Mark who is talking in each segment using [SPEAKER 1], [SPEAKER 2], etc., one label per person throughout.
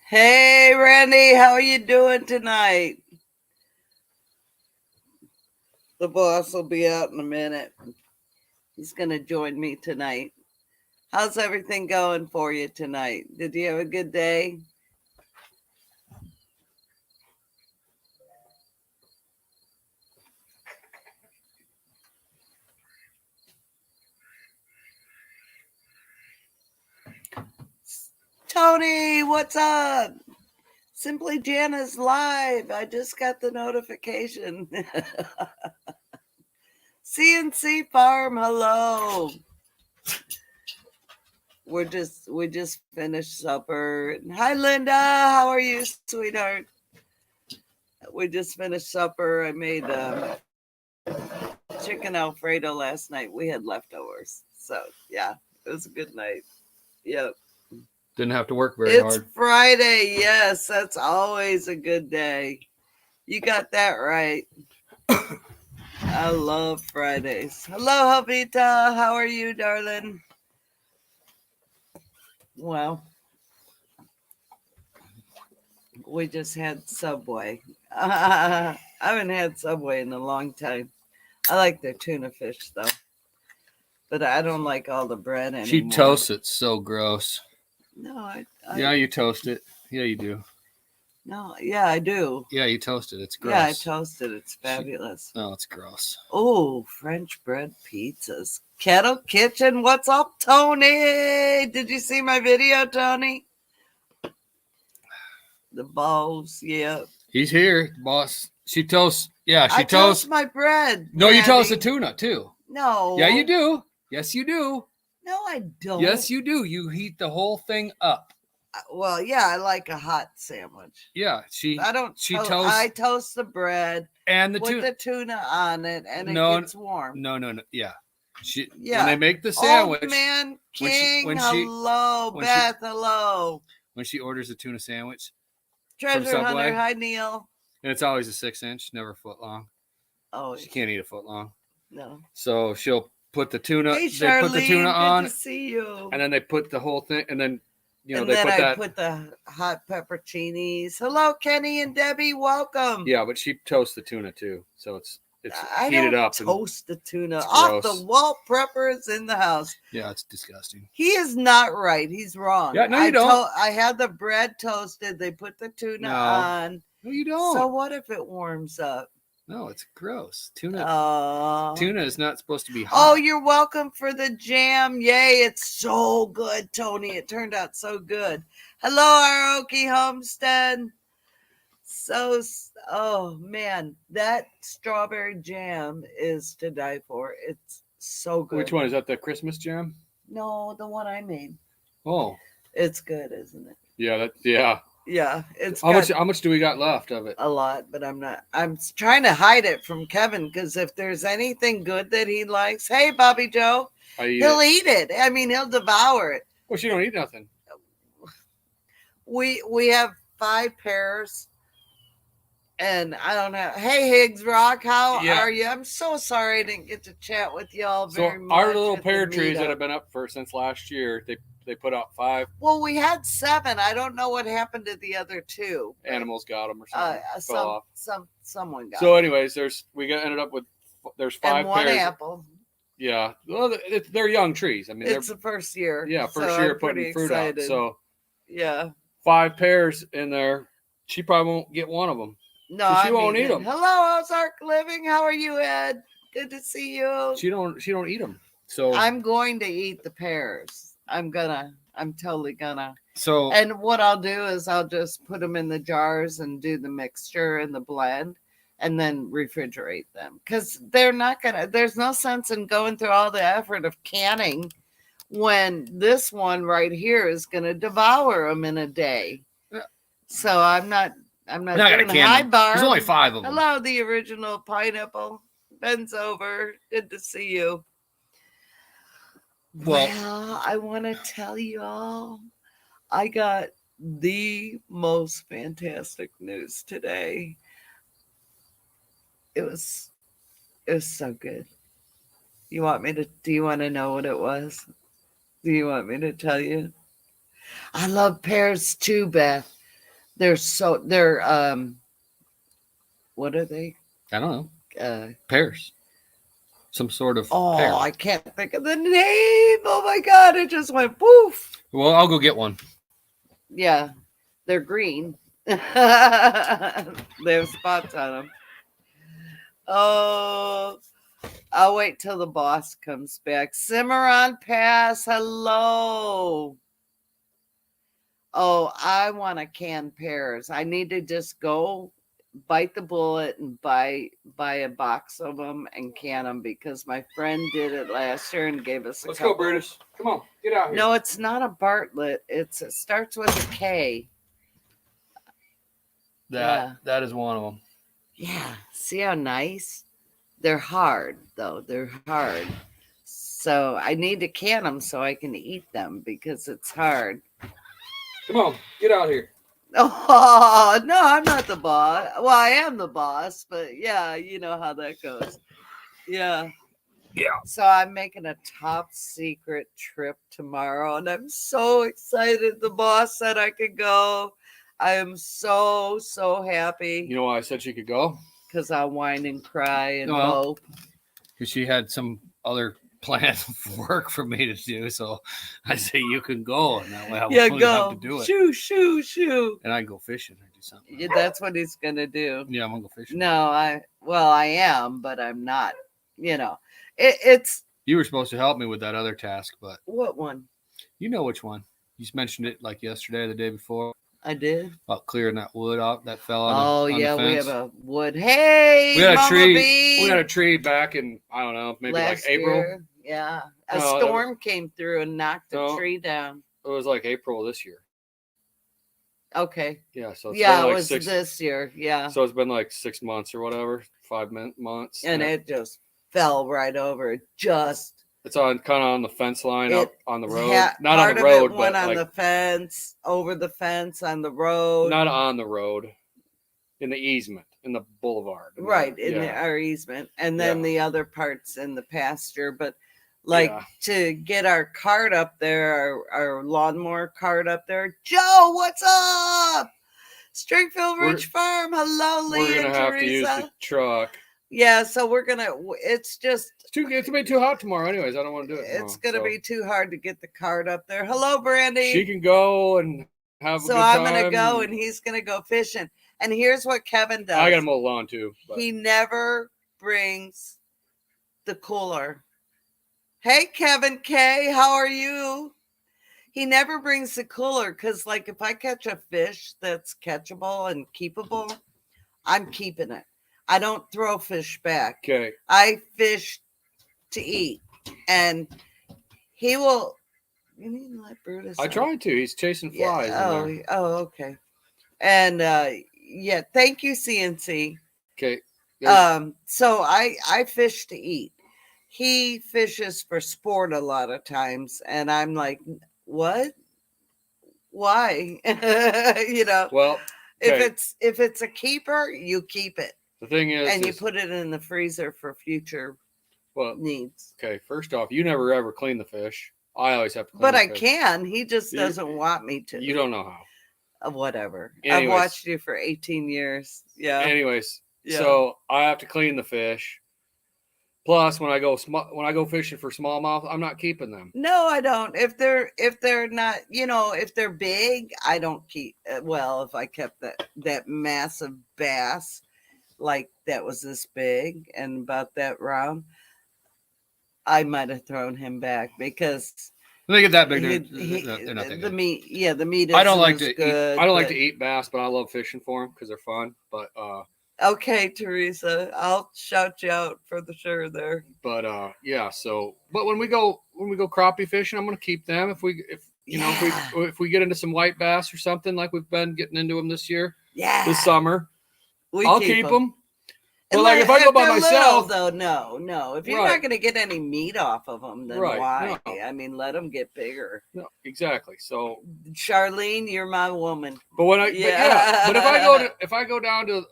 [SPEAKER 1] Hey, Randy, how are you doing tonight? The boss will be out in a minute. He's going to join me tonight. How's everything going for you tonight? Did you have a good day? Tony, what's up? Simply Jana's live. I just got the notification. CNC Farm, hello. We just finished supper. Hi, Linda. How are you, sweetheart? We just finished supper. I made chicken Alfredo last night. We had leftovers. So, yeah, it was a good night. Yep.
[SPEAKER 2] Didn't have to work very hard.
[SPEAKER 1] It's Friday. Yes, that's always a good day. You got that right. I love Fridays. Hello, Javita. How are you, darling? Well, we just had Subway. I haven't had Subway in a long time. I like their tuna fish, though. But I don't like all the bread anymore.
[SPEAKER 2] She toasts it so gross.
[SPEAKER 1] No,
[SPEAKER 2] yeah, you toast it. Yeah, you do.
[SPEAKER 1] No, yeah, I do.
[SPEAKER 2] Yeah, you toast it. It's gross.
[SPEAKER 1] Yeah, I toast it. It's fabulous.
[SPEAKER 2] It's gross.
[SPEAKER 1] Oh, French bread pizzas. Kettle Kitchen. What's up, Tony? Did you see my video, Tony? The balls, yeah.
[SPEAKER 2] He's here, boss. She toasts. Yeah, she
[SPEAKER 1] I toast my bread.
[SPEAKER 2] No, Randy. You toast the tuna too.
[SPEAKER 1] No.
[SPEAKER 2] Yeah, you do. Yes, you do.
[SPEAKER 1] No, I don't.
[SPEAKER 2] Yes, you do. You heat the whole thing up.
[SPEAKER 1] Well, yeah, I like a hot sandwich.
[SPEAKER 2] Yeah,
[SPEAKER 1] I don't. I toast the bread
[SPEAKER 2] and
[SPEAKER 1] put the tuna on it, and it gets warm.
[SPEAKER 2] No. Yeah. When they make the sandwich.
[SPEAKER 1] Old man King, hello. Beth, hello.
[SPEAKER 2] When she orders a tuna sandwich.
[SPEAKER 1] Treasure Hunter, hi, Neil.
[SPEAKER 2] And it's always a 6-inch, never a foot long.
[SPEAKER 1] Oh.
[SPEAKER 2] She can't eat a foot long.
[SPEAKER 1] No.
[SPEAKER 2] So she'll put the tuna.
[SPEAKER 1] Hey, Charlene,
[SPEAKER 2] they put the tuna on.
[SPEAKER 1] Good to see you.
[SPEAKER 2] And then they put the whole thing, and then
[SPEAKER 1] I put the hot pepperoncinis. Hello, Kenny and Debbie. Welcome.
[SPEAKER 2] Yeah, but she toasts the tuna too, so it's heated up.
[SPEAKER 1] Toast the tuna off the wall. Preppers in the house.
[SPEAKER 2] Yeah, it's disgusting.
[SPEAKER 1] He is not right. He's wrong.
[SPEAKER 2] Yeah, no, you don't.
[SPEAKER 1] I had the bread toasted. They put the tuna on.
[SPEAKER 2] No, you don't.
[SPEAKER 1] So what if it warms up?
[SPEAKER 2] No, it's gross. Tuna is not supposed to be hot.
[SPEAKER 1] Oh, you're welcome for the jam. Yay, it's so good, Tony. It turned out so good. Hello, Aoki Homestead. Oh man, that strawberry jam is to die for. It's so good.
[SPEAKER 2] Which one? Is that the Christmas jam?
[SPEAKER 1] No, the one I made.
[SPEAKER 2] Oh.
[SPEAKER 1] It's good, isn't it?
[SPEAKER 2] Yeah,
[SPEAKER 1] Yeah, it's
[SPEAKER 2] how much do we got left of it?
[SPEAKER 1] A lot, but I'm trying to hide it from Kevin, because if there's anything good that he likes, hey Bobby Joe, he'll eat it. I mean, he'll devour it.
[SPEAKER 2] Well, she don't eat nothing.
[SPEAKER 1] We have 5 pears, and I don't know. Hey Higgs Rock, how are you? I'm so sorry I didn't get to chat with y'all very much.
[SPEAKER 2] Our little pear trees that have been up since last year, they put out 5.
[SPEAKER 1] Well, we had 7. I don't know what happened to the other 2.
[SPEAKER 2] Animals got them or something. Fell off.
[SPEAKER 1] Someone got.
[SPEAKER 2] So, anyways, ended up with there's 5
[SPEAKER 1] and 1
[SPEAKER 2] pears.
[SPEAKER 1] apple.
[SPEAKER 2] Yeah, well, they're young trees. I mean,
[SPEAKER 1] it's the first year.
[SPEAKER 2] Yeah, first year putting fruit out. So,
[SPEAKER 1] yeah,
[SPEAKER 2] 5 pears in there. She probably won't get one of them.
[SPEAKER 1] No,
[SPEAKER 2] she won't eat them.
[SPEAKER 1] Hello, Ozark Living. How are you, Ed? Good to see you.
[SPEAKER 2] She don't eat them. So
[SPEAKER 1] I'm going to eat the pears. I'm totally gonna.
[SPEAKER 2] So,
[SPEAKER 1] and what I'll do is I'll just put them in the jars and do the mixture and the blend, and then refrigerate them, because there's no sense in going through all the effort of canning when this one right here is gonna devour them in a day. So I'm not doing high bar.
[SPEAKER 2] There's only 5 of them.
[SPEAKER 1] Hello, the original pineapple. Ben's over. Good to see you. Well, I want to tell you all, I got the most fantastic news today. It was so good. Do you want to know what it was? Do you want me to tell you? I love pears too, Beth. they're what are they?
[SPEAKER 2] I don't know.
[SPEAKER 1] Uh,
[SPEAKER 2] Pears. Some sort of
[SPEAKER 1] oh,
[SPEAKER 2] pear.
[SPEAKER 1] I can't think of the name. Oh my God, it just went poof.
[SPEAKER 2] Well, I'll go get one.
[SPEAKER 1] Yeah, they're green. They have spots on them. Oh, I'll wait till the boss comes back. Cimarron Pass, hello. Oh, I want to can pears. I need to just go bite the bullet and buy a box of them and can them because my friend did it last year and gave us a
[SPEAKER 2] Let's
[SPEAKER 1] couple.
[SPEAKER 2] go, Brutus. Come on, get out here.
[SPEAKER 1] No, it's not a Bartlett. It starts with a K.
[SPEAKER 2] That is one of them.
[SPEAKER 1] Yeah. See how nice? They're hard though. They're hard. So I need to can them so I can eat them because it's hard.
[SPEAKER 2] Come on, get out here.
[SPEAKER 1] Oh, no, I'm not the boss. Well, I am the boss, but yeah, you know how that goes. Yeah.
[SPEAKER 2] Yeah.
[SPEAKER 1] So I'm making a top secret trip tomorrow, and I'm so excited. The boss said I could go. I am so happy.
[SPEAKER 2] You know why I said she could go?
[SPEAKER 1] Because I'll whine and cry and hope.
[SPEAKER 2] Because she had some other plan of work for me to do, so I say you can go, and that way I won't have to do it. Shoo. And I can go fishing or do something.
[SPEAKER 1] Yeah, that's what he's gonna do.
[SPEAKER 2] Yeah, I'm gonna go fishing.
[SPEAKER 1] No, I am, but I'm not. You know, it's.
[SPEAKER 2] You were supposed to help me with that other task, but
[SPEAKER 1] what one?
[SPEAKER 2] You know which one? You just mentioned it like yesterday or the day before.
[SPEAKER 1] I did.
[SPEAKER 2] About clearing that wood out that fell on
[SPEAKER 1] Oh,
[SPEAKER 2] the
[SPEAKER 1] yeah,
[SPEAKER 2] fence.
[SPEAKER 1] we have a wood. Hey,
[SPEAKER 2] we had
[SPEAKER 1] Mama
[SPEAKER 2] a tree.
[SPEAKER 1] Bee.
[SPEAKER 2] We had a tree back in, I don't know, maybe
[SPEAKER 1] last
[SPEAKER 2] like April.
[SPEAKER 1] Year. Yeah, a storm came through and knocked the tree down.
[SPEAKER 2] It was like April this year.
[SPEAKER 1] Okay.
[SPEAKER 2] Yeah, so it's
[SPEAKER 1] been
[SPEAKER 2] like
[SPEAKER 1] it was this year. Yeah.
[SPEAKER 2] So it's been like 6 months or whatever, 5 months,
[SPEAKER 1] and it just fell right over.
[SPEAKER 2] It's on kind of on the fence line up on the road. Not
[SPEAKER 1] on
[SPEAKER 2] the road,
[SPEAKER 1] but
[SPEAKER 2] went
[SPEAKER 1] on the fence, over the fence, on the road.
[SPEAKER 2] Not on the road, in the easement, in the boulevard.
[SPEAKER 1] Right, our easement. And then the other parts in the pasture. But to get our cart up there, our lawnmower cart up there. Joe, what's up? Stringfield Ridge Farm. Hello, Lee
[SPEAKER 2] We're going to have to use the truck.
[SPEAKER 1] Yeah, so we're gonna. It's
[SPEAKER 2] gonna be too hot tomorrow. Anyways, I don't want to do it.
[SPEAKER 1] It's gonna be too hard to get the cart up there. Hello, Brandy.
[SPEAKER 2] She can go and have.
[SPEAKER 1] So I'm gonna go, and he's gonna go fishing. And here's what Kevin does.
[SPEAKER 2] I gotta mow the lawn too.
[SPEAKER 1] But he never brings the cooler. Hey, Kevin K, how are you? He never brings the cooler because, like, if I catch a fish that's catchable and keepable, I'm keeping it. I don't throw fish back.
[SPEAKER 2] Okay.
[SPEAKER 1] I fish to eat. And he will. You need to let Brutus.
[SPEAKER 2] I tried to. He's chasing flies.
[SPEAKER 1] Yeah. Oh, okay. And thank you, CNC.
[SPEAKER 2] Okay.
[SPEAKER 1] So I fish to eat. He fishes for sport a lot of times, and I'm like, what? Why?
[SPEAKER 2] Well,
[SPEAKER 1] okay. if it's a keeper, you keep it.
[SPEAKER 2] The thing is,
[SPEAKER 1] and you put it in the freezer for future needs.
[SPEAKER 2] Okay, first off, you never ever clean the fish. I always have to clean
[SPEAKER 1] But
[SPEAKER 2] the
[SPEAKER 1] I
[SPEAKER 2] fish.
[SPEAKER 1] can. He just doesn't want me to.
[SPEAKER 2] You don't know how.
[SPEAKER 1] Whatever.
[SPEAKER 2] Anyways,
[SPEAKER 1] I've watched you for 18 years. Yeah.
[SPEAKER 2] Anyways, so I have to clean the fish. Plus, when I go fishing for smallmouth, I'm not keeping them.
[SPEAKER 1] No, I don't. If they're not, if they're big, I don't keep. Well, if I kept that massive bass, like that was this big and about that round, I might have thrown him back because
[SPEAKER 2] when they get that big, they're not that
[SPEAKER 1] the
[SPEAKER 2] good.
[SPEAKER 1] meat. Yeah, the meat.
[SPEAKER 2] I don't like to
[SPEAKER 1] good,
[SPEAKER 2] eat. I don't like to eat bass, but I love fishing for them because they're fun. But
[SPEAKER 1] okay, Teresa, I'll shout you out for the sure there.
[SPEAKER 2] But yeah. So, but when we go crappie fishing, I'm gonna keep them. If we get into some white bass or something like we've been getting into them this year, this summer. I'll keep them. But like if I go by myself,
[SPEAKER 1] little, though, no. If you're not going to get any meat off of them, then why? No. I mean, let them get bigger.
[SPEAKER 2] No, exactly. So,
[SPEAKER 1] Charlene, you're my woman.
[SPEAKER 2] But but if I go down to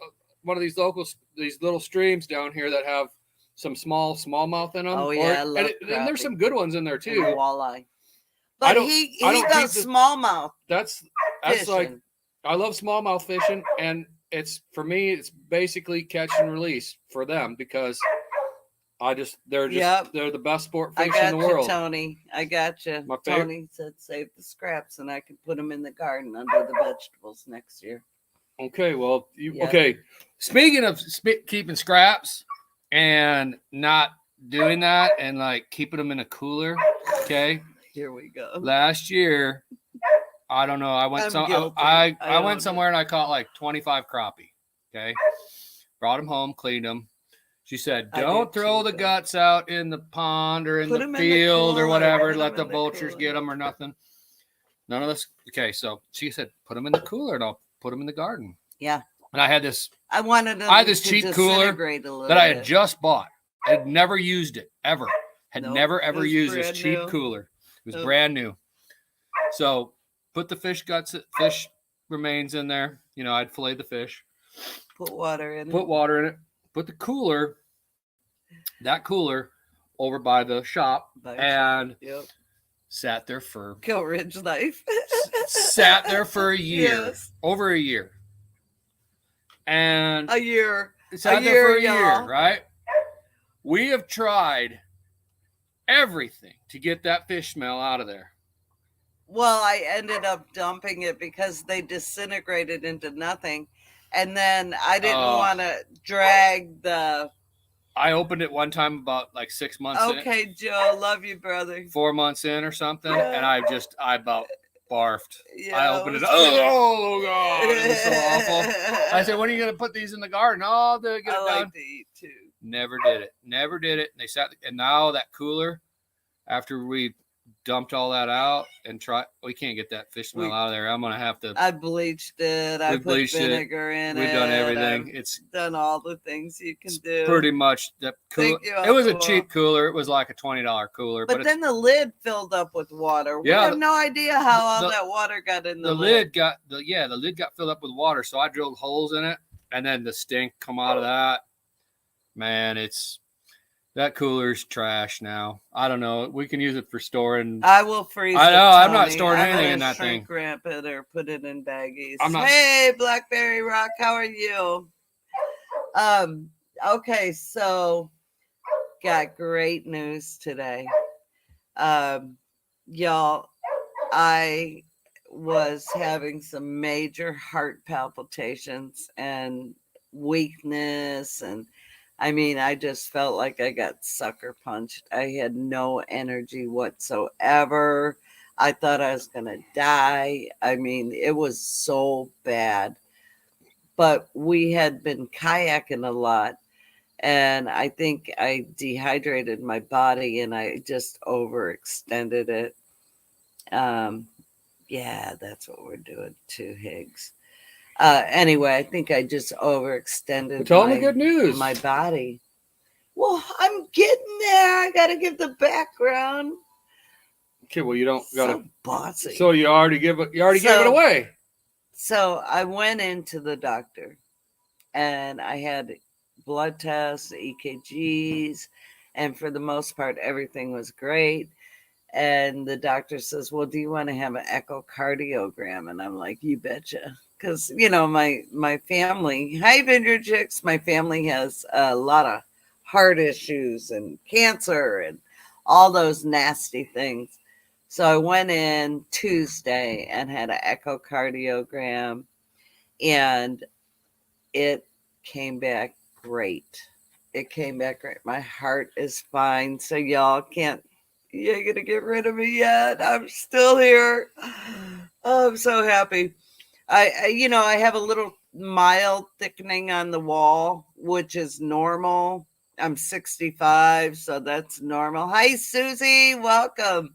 [SPEAKER 2] one of these little streams down here that have some smallmouth in them.
[SPEAKER 1] Oh yeah,
[SPEAKER 2] and there's some good ones in there too.
[SPEAKER 1] And walleye. But he does smallmouth.
[SPEAKER 2] That's
[SPEAKER 1] fishing.
[SPEAKER 2] like I love smallmouth fishing, and it's for me, it's basically catch and release for them because they're the best sport fish in the world.
[SPEAKER 1] Tony. I got you. Tony said save the scraps, and I can put them in the garden under the vegetables next year.
[SPEAKER 2] Okay, well, okay. Speaking of keeping scraps and not doing that, and like keeping them in a cooler. Okay,
[SPEAKER 1] here we go.
[SPEAKER 2] Last year, I don't know. I went I went somewhere and I caught like 25 crappie. Okay, brought them home, cleaned them. She said, "Don't throw the guts out in the pond or in the field or whatever. Let the vultures get them or nothing. None of this." Okay, so she said, "Put them in the cooler and I'll put them in the garden."
[SPEAKER 1] Yeah.
[SPEAKER 2] And I had this.
[SPEAKER 1] I had this cheap cooler
[SPEAKER 2] that I had just bought. I had never used it ever. Had never ever used this cheap cooler. It was brand new. So put the fish remains in there. You know, I'd fillet the fish.
[SPEAKER 1] Put water in
[SPEAKER 2] it. Put the cooler, over by the shop and sat there for
[SPEAKER 1] Kill Ridge life.
[SPEAKER 2] Sat there for a year. Over a year. And
[SPEAKER 1] a year.
[SPEAKER 2] Sat there for a year, right? We have tried everything to get that fish smell out of there.
[SPEAKER 1] Well, I ended up dumping it because they disintegrated into nothing. And then I didn't want to drag the...
[SPEAKER 2] I opened it one time about like 6 months in.
[SPEAKER 1] Okay, Joe. Love you, brother.
[SPEAKER 2] 4 months in or something. And I about barfed. Yeah, I opened it. Oh, God. It was so awful. I said, when are you going to put these in the garden? Oh, they'll get it done. I like to eat, too. Never did it. And they sat... And now that cooler, after we dumped all that out and we can't get that fish smell out of there. I'm gonna have to.
[SPEAKER 1] I bleached it. I put vinegar in it.
[SPEAKER 2] We've done everything.
[SPEAKER 1] It's done all the things you can do.
[SPEAKER 2] Pretty much that cooler. It was a cheap cooler. It was like a $20 cooler.
[SPEAKER 1] But then the lid filled up with water. We have no idea how all that water got in the lid.
[SPEAKER 2] The lid got filled up with water. So I drilled holes in it, and then the stink come out of that. Man, that cooler's trash now. I don't know. We can use it for storing.
[SPEAKER 1] I will freeze it.
[SPEAKER 2] I know. I'm not storing anything in that thing.
[SPEAKER 1] Wrap it or put it in baggies. Hey, Blackberry Rock, how are you? Okay, so got great news today. Y'all, I was having some major heart palpitations and weakness, and I mean, I just felt like I got sucker punched. I had no energy whatsoever. I thought I was going to die. I mean, it was so bad. But we had been kayaking a lot, and I think I dehydrated my body and I just overextended it. Yeah, that's what we're doing too, Higgs. Anyway, I think I just overextended.
[SPEAKER 2] Tell me good news.
[SPEAKER 1] My body. Well, I'm getting there. I got to give the background.
[SPEAKER 2] Okay, well, you don't got to.
[SPEAKER 1] Bossy.
[SPEAKER 2] So you already gave it away.
[SPEAKER 1] So I went into the doctor, and I had blood tests, EKGs, and for the most part, everything was great. And the doctor says, "Well, do you want to have an echocardiogram?" And I'm like, "You betcha." Because, you know, my family, hi, Vineyard Chicks, my family has a lot of heart issues and cancer and all those nasty things. So I went in Tuesday and had an echocardiogram, and it came back great. It came back great. My heart is fine. So y'all you ain't gonna get rid of me yet. I'm still here. Oh, I'm so happy. I have a little mild thickening on the wall, which is normal. I'm 65, so that's normal. Hi, Susie. Welcome.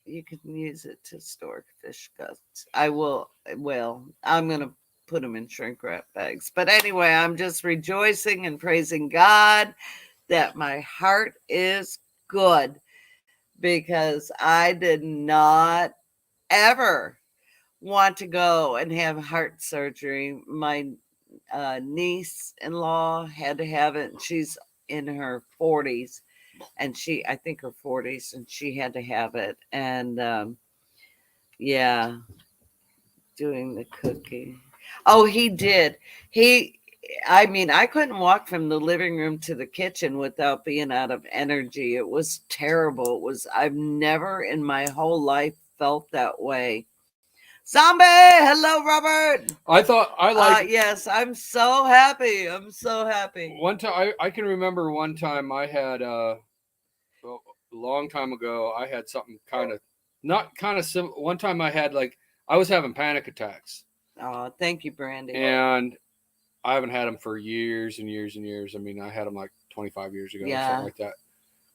[SPEAKER 1] You can use it to store fish guts. I will. Well, I'm going to put them in shrink wrap bags. But anyway, I'm just rejoicing and praising God that my heart is good, because I did not ever want to go and have heart surgery. My niece-in-law had to have it. She's in her 40s, and I think her 40s, and she had to have it. And Yeah, doing the cooking. Oh, he did. He, I mean, I couldn't walk from the living room to the kitchen without being out of energy. It was terrible. It was, I've never in my whole life felt that way. Zombie, hello, Robert.
[SPEAKER 2] I thought I like.
[SPEAKER 1] Yes, I'm so happy. I'm so happy.
[SPEAKER 2] One time, I can remember one time I had a long time ago. I had something kind of not kind of sim. One time I had like I was having panic attacks,
[SPEAKER 1] Oh, thank you, Brandy.
[SPEAKER 2] and I haven't had them for years and years and years. I mean, I had them like 25 years ago or something like that.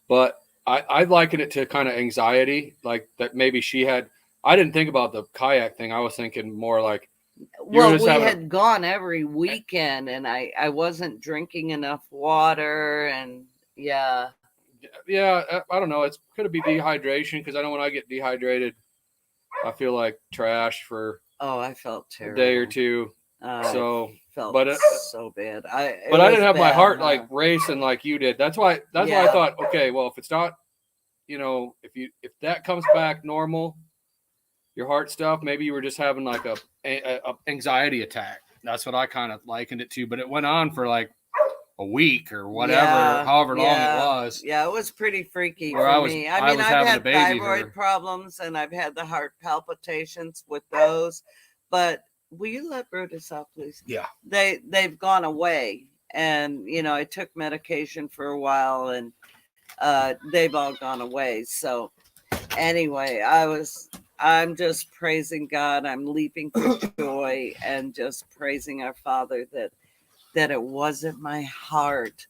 [SPEAKER 2] But I liken it to kind of anxiety, like that maybe she had. I didn't think about the kayak thing. I was thinking more like,
[SPEAKER 1] well, we had gone every weekend, and I wasn't drinking enough water, and yeah,
[SPEAKER 2] I don't know. It could be dehydration because I know when I get dehydrated, I feel like trash for
[SPEAKER 1] I felt terrible.
[SPEAKER 2] a day or two.
[SPEAKER 1] So felt so bad. I
[SPEAKER 2] didn't have my heart like racing like you did. That's why I thought, okay, well, if it's not, if that comes back normal, your heart stuff, maybe you were just having like a anxiety attack. That's what I kind of likened it to. But it went on for like a week or whatever, however long it was.
[SPEAKER 1] Yeah, it was pretty freaky for me. I mean, I've had thyroid problems and I've had the heart palpitations with those. But will you let Brutus out, please?
[SPEAKER 2] Yeah.
[SPEAKER 1] They've gone away. And, I took medication for a while and they've all gone away. So anyway, I'm just praising God. I'm leaping for joy and just praising our Father that it wasn't my heart.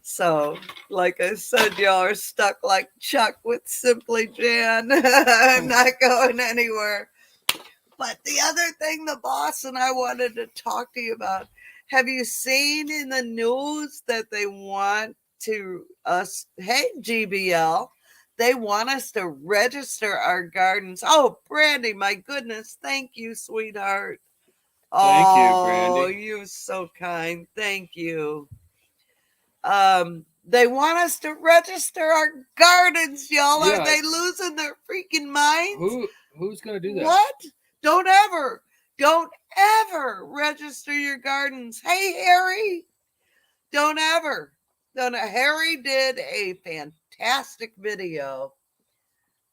[SPEAKER 1] So, like I said, y'all are stuck like Chuck with Simply Jan. I'm not going anywhere. But the other thing the boss and I wanted to talk to you about, have you seen in the news that they want us, hey, GBL, they want us to register our gardens. Oh, Brandy, my goodness. Thank you, sweetheart.
[SPEAKER 2] Thank you, Brandy.
[SPEAKER 1] Oh, you're so kind. Thank you. They want us to register our gardens, y'all. Yeah. Are they losing their freaking minds?
[SPEAKER 2] Who's gonna do that?
[SPEAKER 1] What? Don't ever register your gardens. Hey, Harry. Don't ever. Harry did a fantastic video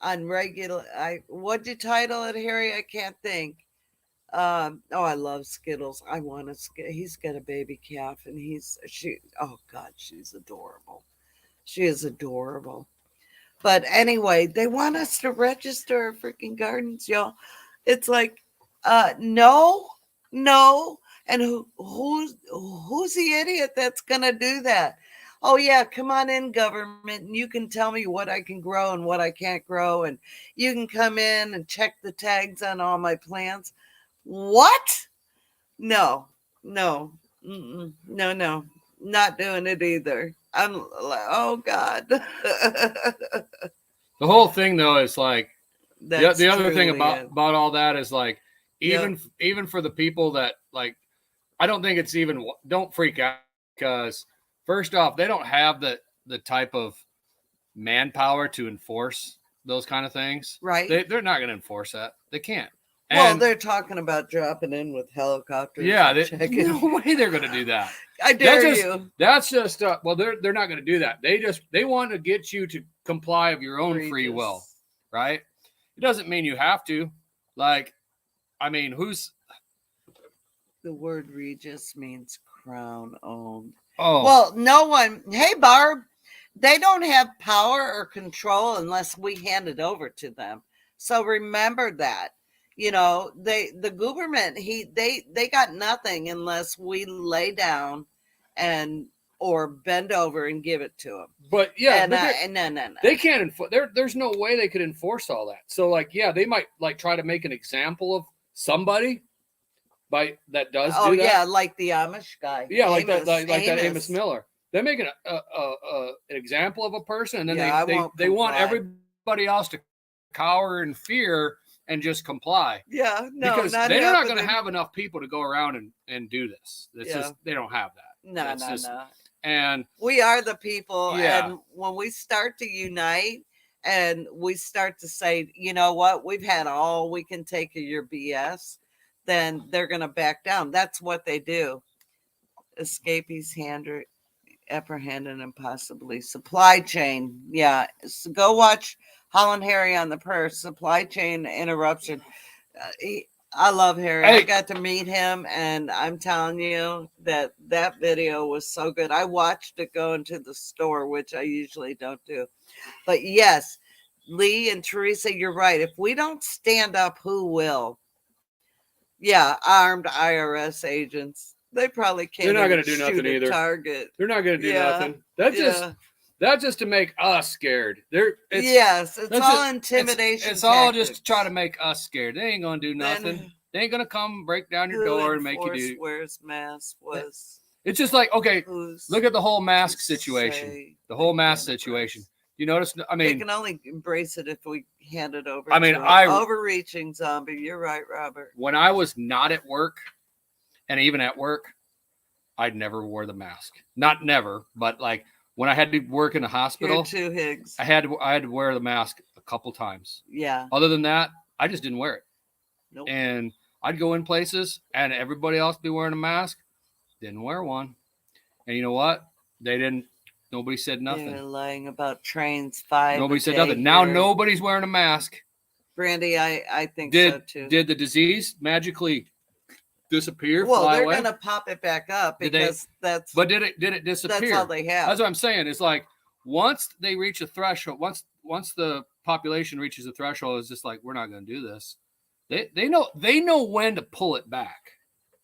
[SPEAKER 1] on regular. What'd you title it, Harry? I can't think. I love Skittles. I want to. He's got a baby calf, and oh God, she's adorable. She is adorable. But anyway, they want us to register our freaking gardens, y'all. It's like, no. And who's the idiot that's gonna do that? Oh yeah, come on in, government, and you can tell me what I can grow and what I can't grow, and you can come in and check the tags on all my plants. What? No, not doing it either. I'm like, oh God.
[SPEAKER 2] The whole thing though is like, the other thing about all that is like, even for the people that like, I don't think it's even, don't freak out, because first off, they don't have the type of manpower to enforce those kind of things.
[SPEAKER 1] Right.
[SPEAKER 2] They're not going to enforce that. They can't.
[SPEAKER 1] Well, they're talking about dropping in with helicopters.
[SPEAKER 2] Yeah, no way they're going to do do
[SPEAKER 1] I dare you.
[SPEAKER 2] That's just well, they're not going to do that. They want to get you to comply of your own free will, right? It doesn't mean you have to. Like, I mean,
[SPEAKER 1] the word Regis means crown owned.
[SPEAKER 2] Oh,
[SPEAKER 1] well, no one. Hey, Barb, they don't have power or control unless we hand it over to them. So remember that. The government, they got nothing unless we lay down or bend over and give it to them.
[SPEAKER 2] But yeah,
[SPEAKER 1] no.
[SPEAKER 2] They can't enforce. There's no way they could enforce all that. So like, yeah, they might like try to make an example of somebody that does.
[SPEAKER 1] Oh
[SPEAKER 2] do that.
[SPEAKER 1] Yeah, like the Amish guy.
[SPEAKER 2] Yeah, like that Amos Miller. They're making an example of a person, and then they want everybody else to cower in fear and just comply.
[SPEAKER 1] Yeah, no,
[SPEAKER 2] because they're not going to have enough people to go around and do this. It's just they don't have that.
[SPEAKER 1] No.
[SPEAKER 2] And
[SPEAKER 1] we are the people, and when we start to unite and we start to say, you know what, we've had all we can take of your BS, then they're going to back down. That's what they do. Escapees apprehended and possibly supply chain. Yeah. So go watch Holland Harry on the Purse, supply chain interruption. I love Harry. I got to meet him, and I'm telling you that video was so good. I watched it go into the store, which I usually don't do. But yes, Lee and Teresa, you're right. If we don't stand up, who will? Yeah, armed IRS agents. They probably can't.
[SPEAKER 2] They're not going to do nothing either.
[SPEAKER 1] Target.
[SPEAKER 2] They're not going to do nothing. That's just to make us scared.
[SPEAKER 1] It's all intimidation.
[SPEAKER 2] It's all just to try to make us scared. They ain't going to do nothing. They ain't going to come break down your door and make you do.
[SPEAKER 1] Wears mask was.
[SPEAKER 2] It's just like, okay, look at the whole mask situation. The whole mask situation. You notice? I mean,
[SPEAKER 1] they can only embrace it if we hand it over.
[SPEAKER 2] I mean,
[SPEAKER 1] overreaching zombie. You're right, Robert.
[SPEAKER 2] When I was not at work, and even at work, I'd never wore the mask. Not never, but like when I had to work in a hospital,
[SPEAKER 1] You're too Higgs.
[SPEAKER 2] I had to wear the mask a couple times.
[SPEAKER 1] Yeah.
[SPEAKER 2] Other than that, I just didn't wear it.
[SPEAKER 1] Nope.
[SPEAKER 2] And I'd go in places, and everybody else be wearing a mask. Didn't wear one. And you know what? They didn't. Nobody said nothing.
[SPEAKER 1] They're lying about trains 5.
[SPEAKER 2] Nobody said nothing. Here. Now nobody's wearing a mask.
[SPEAKER 1] Brandy, I think so too.
[SPEAKER 2] Did the disease magically disappear?
[SPEAKER 1] Well, they're going to pop it back up because that's.
[SPEAKER 2] But did it disappear?
[SPEAKER 1] That's all they have.
[SPEAKER 2] That's what I'm saying. It's like once they reach a threshold, once the population reaches a threshold, it's just like we're not going to do this. They know when to pull it back.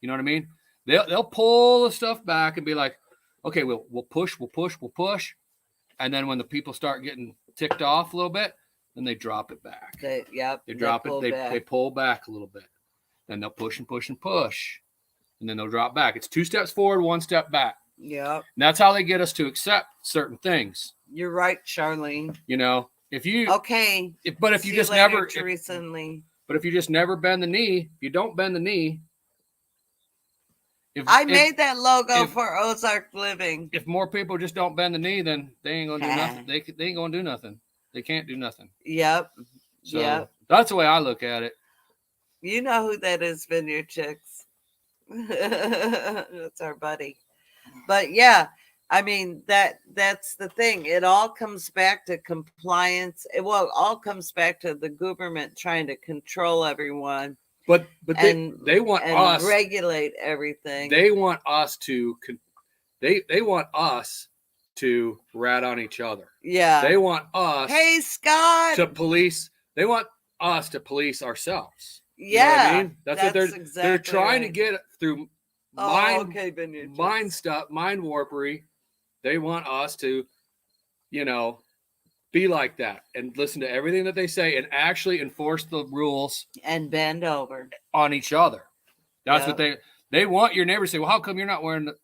[SPEAKER 2] You know what I mean? They'll pull the stuff back and be like, okay, we'll push, and then when the people start getting ticked off a little bit, then they drop it back. They drop it. They pull back a little bit. Then they'll push and push and push, and then they'll drop back. It's 2 steps forward, 1 step back.
[SPEAKER 1] Yeah.
[SPEAKER 2] And that's how they get us to accept certain things.
[SPEAKER 1] You're right, Charlene.
[SPEAKER 2] You know, if you
[SPEAKER 1] but
[SPEAKER 2] if you just never bend the knee, if you don't bend the knee.
[SPEAKER 1] I made that logo for Ozark Living.
[SPEAKER 2] If more people just don't bend the knee, then they ain't gonna do nothing. They ain't gonna do nothing. They can't do nothing.
[SPEAKER 1] Yep.
[SPEAKER 2] So that's the way I look at it.
[SPEAKER 1] You know who that is, Vineyard Chicks. That's our buddy. But yeah, I mean that's the thing. It all comes back to compliance. It all comes back to the government trying to control everyone.
[SPEAKER 2] But they want us
[SPEAKER 1] regulate everything.
[SPEAKER 2] They want us to they want us to rat on each other.
[SPEAKER 1] Yeah.
[SPEAKER 2] They want us
[SPEAKER 1] Hey Scott
[SPEAKER 2] to police. They want us to police ourselves.
[SPEAKER 1] Yeah.
[SPEAKER 2] You know what I mean? That's what they're trying to get through mind warpery. They want us to, be like that and listen to everything that they say and actually enforce the rules
[SPEAKER 1] and bend over
[SPEAKER 2] on each other. That's what they want your neighbor to say, well, how come you're not wearing the,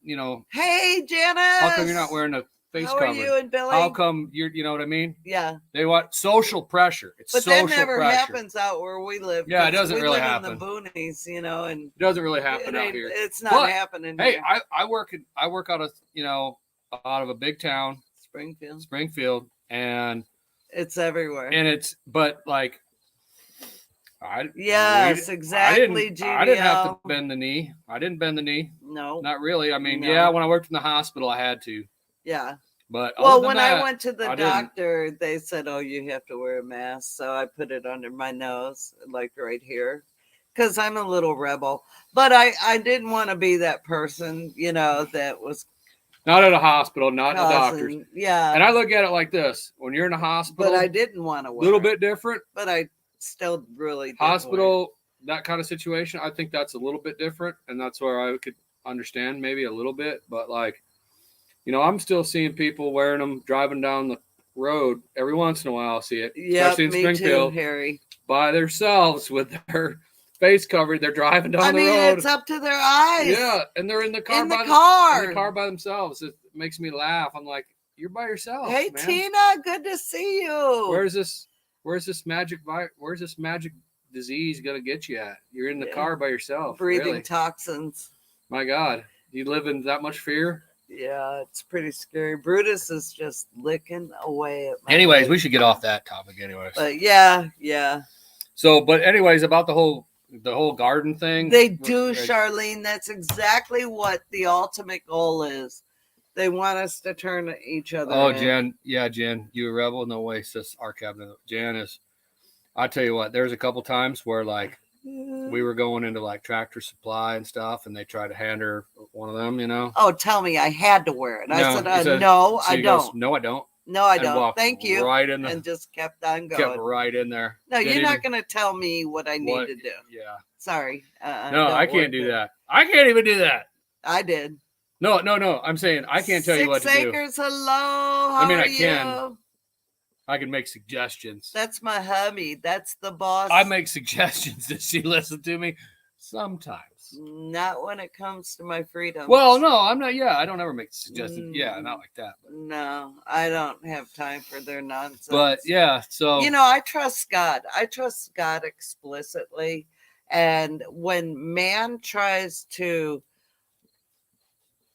[SPEAKER 1] hey, Janice,
[SPEAKER 2] how come you're not wearing the face cover?
[SPEAKER 1] How are you and Billy?
[SPEAKER 2] How come you know what I mean?
[SPEAKER 1] Yeah.
[SPEAKER 2] They want social pressure. It's social pressure. But that never
[SPEAKER 1] happens out where we live.
[SPEAKER 2] Yeah, it doesn't really happen.
[SPEAKER 1] In the boonies, and
[SPEAKER 2] it doesn't really happen out here.
[SPEAKER 1] It's not happening.
[SPEAKER 2] Hey, here. I work out of, out of a big town, Springfield. And
[SPEAKER 1] it's everywhere.
[SPEAKER 2] And
[SPEAKER 1] exactly.
[SPEAKER 2] I didn't have to bend the knee. I didn't bend the knee.
[SPEAKER 1] No.
[SPEAKER 2] Not really. I mean, when I worked in the hospital, I had to.
[SPEAKER 1] Yeah.
[SPEAKER 2] But
[SPEAKER 1] when I went to the doctor, they said, oh, you have to wear a mask. So I put it under my nose, like right here, because I'm a little rebel. But I didn't want to be that person, that was.
[SPEAKER 2] Not at a hospital, not in the doctors.
[SPEAKER 1] Yeah.
[SPEAKER 2] And I look at it like this. When you're in a hospital.
[SPEAKER 1] But I didn't want to wear
[SPEAKER 2] a little bit different.
[SPEAKER 1] But I still really
[SPEAKER 2] hospital, that kind of situation, I think that's a little bit different. And that's where I could understand maybe a little bit. But I'm still seeing people wearing them driving down the road. Every once in a while I'll see it.
[SPEAKER 1] Yeah,
[SPEAKER 2] especially in Springfield,
[SPEAKER 1] too, Harry.
[SPEAKER 2] By themselves with their face covered. They're driving down the road.
[SPEAKER 1] It's up to their eyes.
[SPEAKER 2] Yeah, and they're in the car. In the car by themselves. It makes me laugh. I'm like, you're by yourself.
[SPEAKER 1] Hey,
[SPEAKER 2] man.
[SPEAKER 1] Tina, good to see you.
[SPEAKER 2] Where's this magic disease gonna get you at? You're in the car by yourself.
[SPEAKER 1] Breathing toxins.
[SPEAKER 2] My God, you live in that much fear?
[SPEAKER 1] Yeah, it's pretty scary. Brutus is just licking away at my
[SPEAKER 2] Anyways,
[SPEAKER 1] leg.
[SPEAKER 2] we should get off that topic anyways.
[SPEAKER 1] But yeah.
[SPEAKER 2] So, but anyways, about the whole garden thing.
[SPEAKER 1] They do, Charlene. That's exactly what the ultimate goal is. They want us to turn each other.
[SPEAKER 2] Oh, Jen. Yeah, Jen. You a rebel? No way, sis. Our cabinet. Jen is. I tell you what. There's a couple times where like we were going into like Tractor Supply and stuff, and they tried to hand her one of them. You know.
[SPEAKER 1] Oh, tell me I had to wear it.
[SPEAKER 2] No,
[SPEAKER 1] I said, no, I don't.
[SPEAKER 2] Goes, no, I don't.
[SPEAKER 1] No, I don't. Thank you.
[SPEAKER 2] Right in the,
[SPEAKER 1] and just kept on going.
[SPEAKER 2] Kept right in there.
[SPEAKER 1] No, you're not going to tell me what I need to do.
[SPEAKER 2] Yeah.
[SPEAKER 1] Sorry.
[SPEAKER 2] No, I can't do that. I can't even do that.
[SPEAKER 1] I did.
[SPEAKER 2] No. I'm saying I can't tell you what to do.
[SPEAKER 1] 6 acres, hello. How are you?
[SPEAKER 2] I can make suggestions.
[SPEAKER 1] That's my hubby. That's the boss.
[SPEAKER 2] I make suggestions. Does she listen to me? Sometimes.
[SPEAKER 1] Not when it comes to my freedom.
[SPEAKER 2] Well, no, I'm not. Yeah, I don't ever make suggestions. Yeah, not like that. But.
[SPEAKER 1] No, I don't have time for their nonsense.
[SPEAKER 2] But yeah, so.
[SPEAKER 1] I trust God. I trust God explicitly. And when man tries to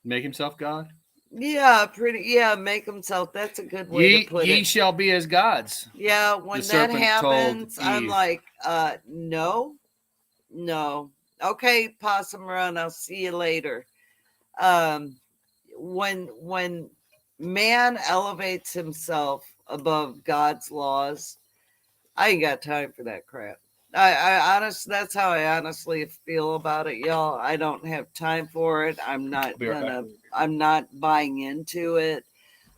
[SPEAKER 2] make himself God?
[SPEAKER 1] Make himself. That's a good way to put it.
[SPEAKER 2] Ye shall be as gods.
[SPEAKER 1] Yeah, when that happens, I'm like, no. Okay, Possum Run, I'll see you later. When man elevates himself above God's laws, I ain't got time for that crap. That's how I honestly feel about it, y'all. I don't have time for it. I'm not buying into it.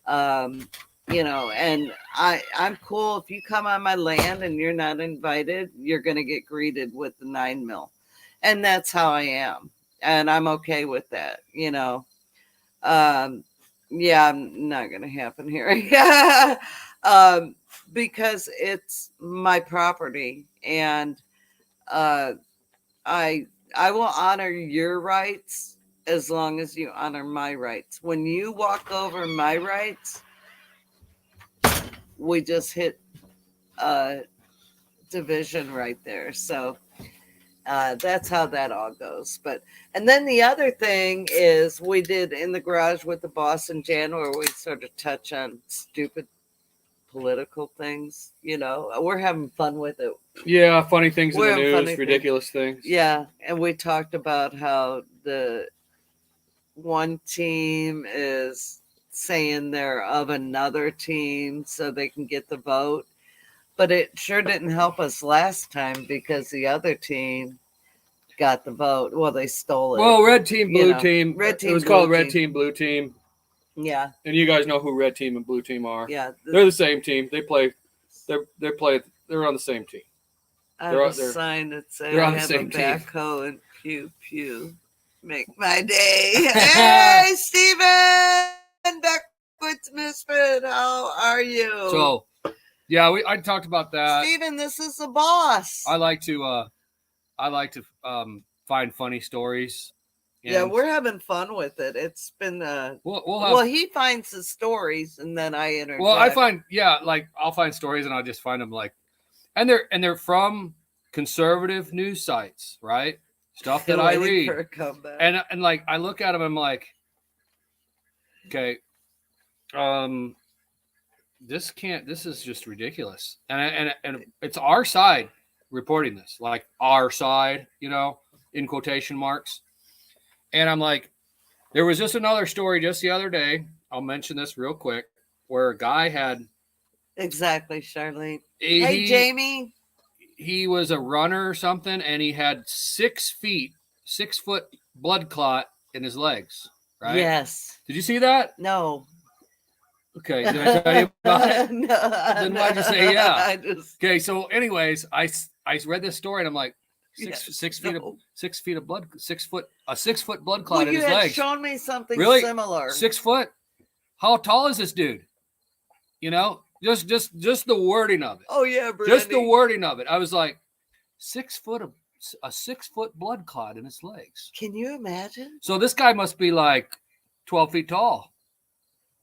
[SPEAKER 1] And I'm cool. If you come on my land and you're not invited, you're going to get greeted with the 9mm. And that's how I am. And I'm okay with that, I'm not going to happen here. Because it's my property, and I will honor your rights as long as you honor my rights. When you walk over my rights, we just hit division right there. So that's how that all goes. And then the other thing is we did in the garage with the boss in January, we sort of touch on stupid political things. We're having fun with it.
[SPEAKER 2] Yeah, funny things in the news, ridiculous things.
[SPEAKER 1] Yeah, and we talked about how the one team is saying they're of another team so they can get the vote. But it sure didn't help us last time because the other team got the vote. Well, they stole it.
[SPEAKER 2] Well, red team, blue team.
[SPEAKER 1] Red team.
[SPEAKER 2] It was called red team, blue team.
[SPEAKER 1] Yeah.
[SPEAKER 2] And you guys know who red team and blue team are.
[SPEAKER 1] Yeah.
[SPEAKER 2] They're the same team. They're on the same team.
[SPEAKER 1] I have a sign that says I have a backhoe and pew pew. Make my day. Hey, Steven! Backwoods Misfit, how are you?
[SPEAKER 2] So, yeah, I talked about that.
[SPEAKER 1] Steven, this is the boss.
[SPEAKER 2] I like to find funny stories.
[SPEAKER 1] Yeah, we're having fun with it. It's been he finds the stories and then I interject.
[SPEAKER 2] Well, I'll find stories and I'll just find them and they're from conservative news sites, right? Stuff that I read. And I look at them, I'm like, okay, this is just ridiculous. And it's our side reporting this, like our side, in quotation marks. And I'm like, there was just another story just the other day. I'll mention this real quick, where a guy had.
[SPEAKER 1] Exactly, Charlene. Hey, Jamie.
[SPEAKER 2] He was a runner or something, and he had 6 foot blood clot in his legs, right?
[SPEAKER 1] Yes.
[SPEAKER 2] Did you see that?
[SPEAKER 1] No.
[SPEAKER 2] Okay, did I tell you about it?
[SPEAKER 1] No.
[SPEAKER 2] Then why'd you say yeah? Okay, so anyways, I read this story and I'm like, 6 feet of blood, 6 foot, a 6 foot blood clot in his legs. You had
[SPEAKER 1] shown me something similar.
[SPEAKER 2] 6 foot. How tall is this dude? Just the wording of it.
[SPEAKER 1] Oh yeah, Brandy.
[SPEAKER 2] Just the wording of it. I was like, 6 foot of a 6 foot blood clot in his legs.
[SPEAKER 1] Can you imagine?
[SPEAKER 2] So this guy must be like 12 feet tall.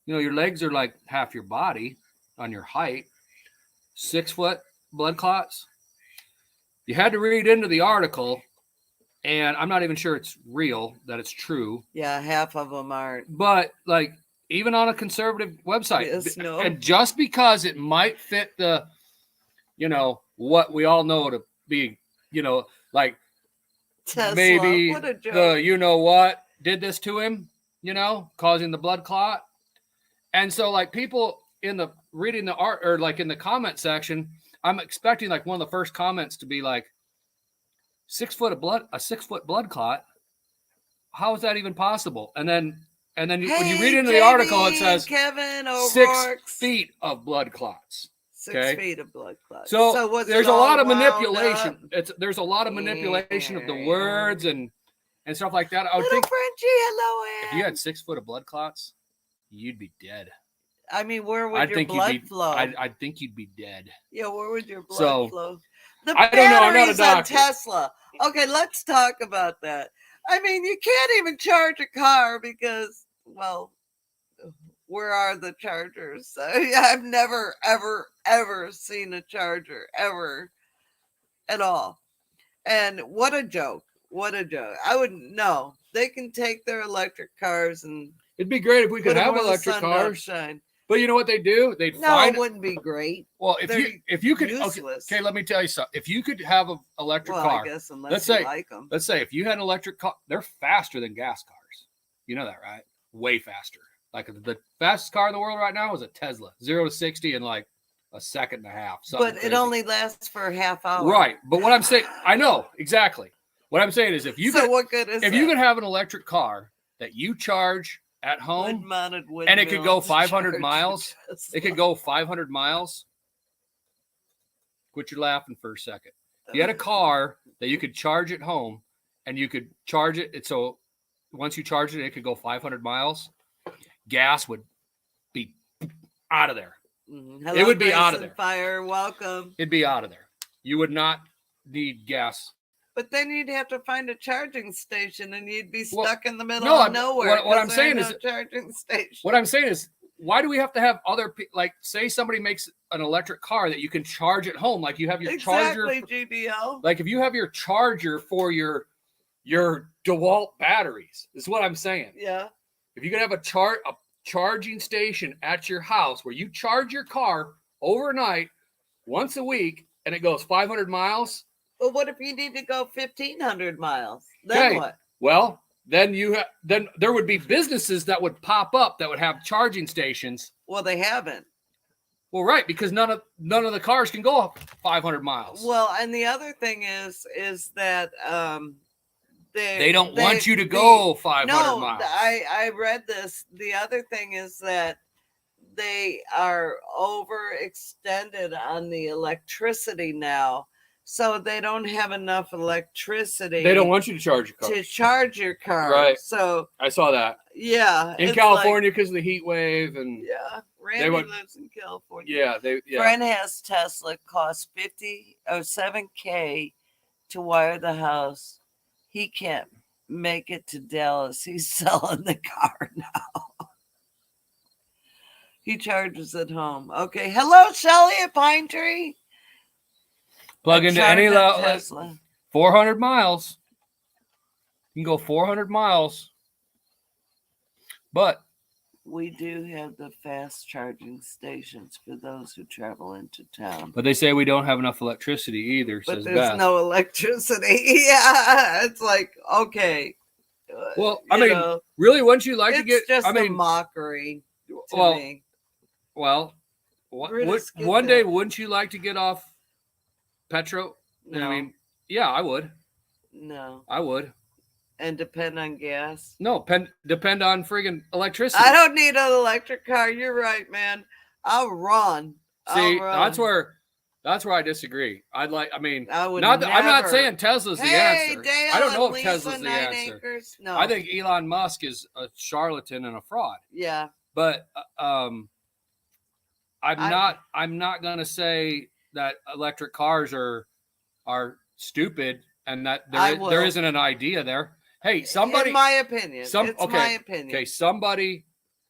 [SPEAKER 2] Your legs are like half your body on your height. 6 foot blood clots. You had to read into the article and I'm not even sure it's real, that it's true.
[SPEAKER 1] Yeah, half of them aren't.
[SPEAKER 2] But like even on a conservative website,
[SPEAKER 1] Yes, no.
[SPEAKER 2] and just because it might fit the, what we all know to be, like
[SPEAKER 1] Tesla,
[SPEAKER 2] maybe
[SPEAKER 1] what a joke.
[SPEAKER 2] the did this to him, causing the blood clot. And so like people in the reading the art or like in the comment section, I'm expecting like one of the first comments to be like, 6 foot of blood, a 6 foot blood clot. How is that even possible? And then when you read into the article, it says
[SPEAKER 1] Kevin
[SPEAKER 2] 6 feet of blood clots.
[SPEAKER 1] 6 feet of blood clots.
[SPEAKER 2] So there's a lot of manipulation. There's a lot of manipulation of the words and stuff like that. I would think
[SPEAKER 1] Frenchie, hello, Ann.
[SPEAKER 2] if you had 6 foot of blood clots, you'd be dead.
[SPEAKER 1] I mean, where would your blood flow?
[SPEAKER 2] I think you'd be dead.
[SPEAKER 1] Yeah, where would your blood flow? The
[SPEAKER 2] I don't know. I'm not a
[SPEAKER 1] batteries on
[SPEAKER 2] doctor.
[SPEAKER 1] Tesla. Okay, let's talk about that. I mean, you can't even charge a car because, well, where are the chargers? I've never, ever, ever seen a charger, ever, at all. And what a joke. What a joke. I wouldn't know. They can take their electric cars and...
[SPEAKER 2] It'd be great if we could have electric cars. But you know what they do?
[SPEAKER 1] It wouldn't be great.
[SPEAKER 2] Well, if you could, okay, let me tell you something. If you could have an electric car,
[SPEAKER 1] I guess unless you like them.
[SPEAKER 2] Let's say if you had an electric car, they're faster than gas cars. You know that, right? Way faster. Like the fastest car in the world right now is a Tesla, 0 to 60 in like a second and a half.
[SPEAKER 1] But it only lasts for a half hour.
[SPEAKER 2] Right. But what I'm saying, I know exactly. What I'm saying is if you could have an electric car that you charge at home and it could go 500 miles. It could go 500 miles. Quit your laughing for a second. If you had a car that you could charge at home and you could charge it. So once you charge it, it could go 500 miles. Gas would be out of there.
[SPEAKER 1] Hello,
[SPEAKER 2] it would be out of there.
[SPEAKER 1] Fire, welcome.
[SPEAKER 2] It'd be out of there. You would not need gas.
[SPEAKER 1] But then you'd have to find a charging station, and you'd be stuck in the middle of nowhere.
[SPEAKER 2] What I'm saying is,
[SPEAKER 1] charging station.
[SPEAKER 2] What I'm saying is, why do we have to have other people? Like, say somebody makes an electric car that you can charge at home, like you have your charger.
[SPEAKER 1] GBO.
[SPEAKER 2] Like if you have your charger for your DeWalt batteries, is what I'm saying.
[SPEAKER 1] Yeah.
[SPEAKER 2] If you could have a charging station at your house where you charge your car overnight once a week, and it goes 500 miles.
[SPEAKER 1] Well, what if you need to go 1,500 miles? Then what?
[SPEAKER 2] Well, then then there would be businesses that would pop up that would have charging stations.
[SPEAKER 1] Well, they haven't.
[SPEAKER 2] Well, right, because none of the cars can go up 500 miles.
[SPEAKER 1] Well, and the other thing is that
[SPEAKER 2] they don't want you to go 500 miles.
[SPEAKER 1] No, I read this. The other thing is that they are overextended on the electricity now. So they don't have enough electricity.
[SPEAKER 2] They don't want you to charge your car.
[SPEAKER 1] To charge your car.
[SPEAKER 2] Right.
[SPEAKER 1] So
[SPEAKER 2] I saw that.
[SPEAKER 1] Yeah.
[SPEAKER 2] In California because of the heat wave and
[SPEAKER 1] yeah. Randy lives in California.
[SPEAKER 2] Yeah.
[SPEAKER 1] Friend has Tesla, costs $7K to wire the house. He can't make it to Dallas. He's selling the car now. He charges at home. Okay. Hello, Shelly at Pine Tree.
[SPEAKER 2] Plug into any Tesla. 400 miles. You can go 400 miles. But
[SPEAKER 1] we do have the fast charging stations for those who travel into town.
[SPEAKER 2] But they say we don't have enough electricity either.
[SPEAKER 1] But there's no electricity. Yeah, it's like, okay.
[SPEAKER 2] Well, I mean, really, wouldn't you like to get?
[SPEAKER 1] It's just a mockery to me.
[SPEAKER 2] Well, one day, wouldn't you like to get off petrol?
[SPEAKER 1] No.
[SPEAKER 2] I mean, yeah, I would.
[SPEAKER 1] No.
[SPEAKER 2] I would.
[SPEAKER 1] And depend on gas?
[SPEAKER 2] No, depend on friggin' electricity.
[SPEAKER 1] I don't need an electric car. You're right, man. I'll run.
[SPEAKER 2] See, that's where I disagree. I'm not saying Tesla's the answer.
[SPEAKER 1] Dale,
[SPEAKER 2] I don't know if Tesla's the answer.
[SPEAKER 1] Acres. No.
[SPEAKER 2] I think Elon Musk is a charlatan and a fraud.
[SPEAKER 1] Yeah.
[SPEAKER 2] But I'm not gonna say that electric cars are stupid and that there isn't an idea there. Hey, somebody.
[SPEAKER 1] In my opinion. My opinion.
[SPEAKER 2] Okay, somebody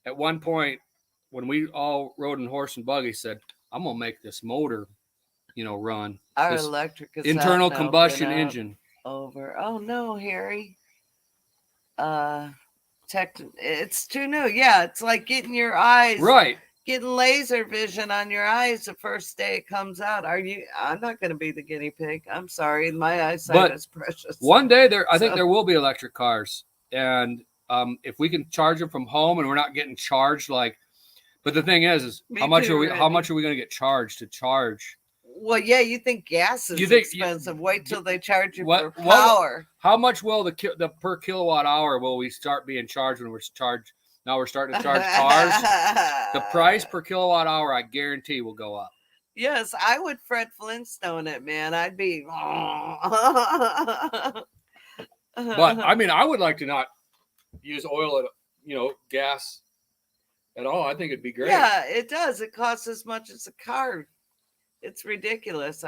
[SPEAKER 2] at one point when we all rode in horse and buggy said, "I'm gonna make this motor, run."
[SPEAKER 1] Our
[SPEAKER 2] this
[SPEAKER 1] electric is
[SPEAKER 2] internal combustion engine.
[SPEAKER 1] over. Oh no, Harry. It's too new. Yeah, it's like getting your eyes
[SPEAKER 2] Right.
[SPEAKER 1] Getting laser vision on your eyes the first day it comes out. I'm not going to be the guinea pig. I'm sorry. My eyesight is precious.
[SPEAKER 2] One day I think there will be electric cars. And if we can charge them from home and we're not getting charged but the thing is how much are we going to get charged to charge?
[SPEAKER 1] Well, yeah, you think gas is expensive. Wait till they charge you for power.
[SPEAKER 2] How much will the per kilowatt hour will we start being charged when we're charged? Now we're starting to charge cars. The price per kilowatt hour, I guarantee, will go up.
[SPEAKER 1] Yes, I would Fred Flintstone it, man. I'd be.
[SPEAKER 2] But I mean, I would like to not use oil gas at all. I think it'd be great.
[SPEAKER 1] Yeah, it does. It costs as much as a car. It's ridiculous.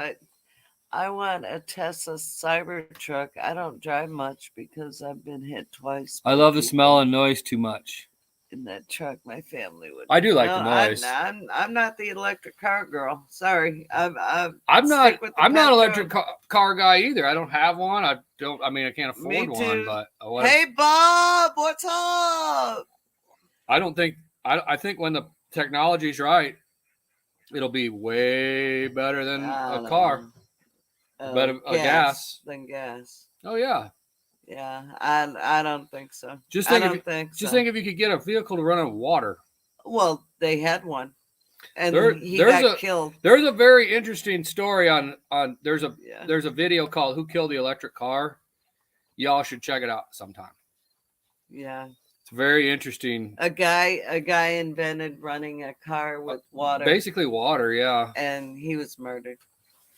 [SPEAKER 1] I want a Tesla Cybertruck. I don't drive much because I've been hit twice.
[SPEAKER 2] I love the smell and noise too much.
[SPEAKER 1] In that truck, my family would.
[SPEAKER 2] I do like the noise.
[SPEAKER 1] I'm not the electric car girl. Sorry, I'm
[SPEAKER 2] not an electric car guy either. I don't have one. I can't afford one. But
[SPEAKER 1] hey, Bob, what's up?
[SPEAKER 2] I think when the technology's right, it'll be way better than a car. Better gas
[SPEAKER 1] than gas.
[SPEAKER 2] Oh yeah.
[SPEAKER 1] Yeah, I don't think so.
[SPEAKER 2] Just think if you could get a vehicle to run on water.
[SPEAKER 1] Well, they had one, and he got killed.
[SPEAKER 2] There's a very interesting story on. There's a video called "Who Killed the Electric Car." Y'all should check it out sometime.
[SPEAKER 1] Yeah,
[SPEAKER 2] it's very interesting.
[SPEAKER 1] A guy invented running a car with water.
[SPEAKER 2] Basically, water. Yeah,
[SPEAKER 1] and he was murdered.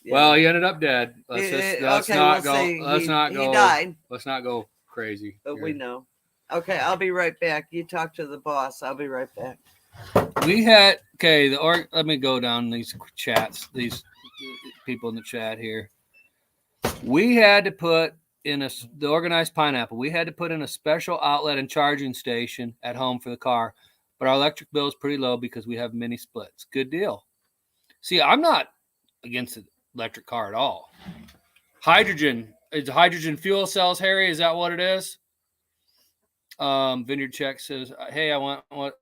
[SPEAKER 2] Yeah. Well, he ended up dead. Let's not go. He
[SPEAKER 1] died.
[SPEAKER 2] Let's not go crazy.
[SPEAKER 1] But we know. Okay, I'll be right back. You talk to the boss. I'll be right back.
[SPEAKER 2] Let me go down these chats. These people in the chat here. We had to put in the organized pineapple. We had to put in a special outlet and charging station at home for the car, but our electric bill is pretty low because we have mini splits. Good deal. See, I'm not against it. Electric car at all. Hydrogen fuel cells, Harry, is that what it is? Vineyard Check says, hey, I want what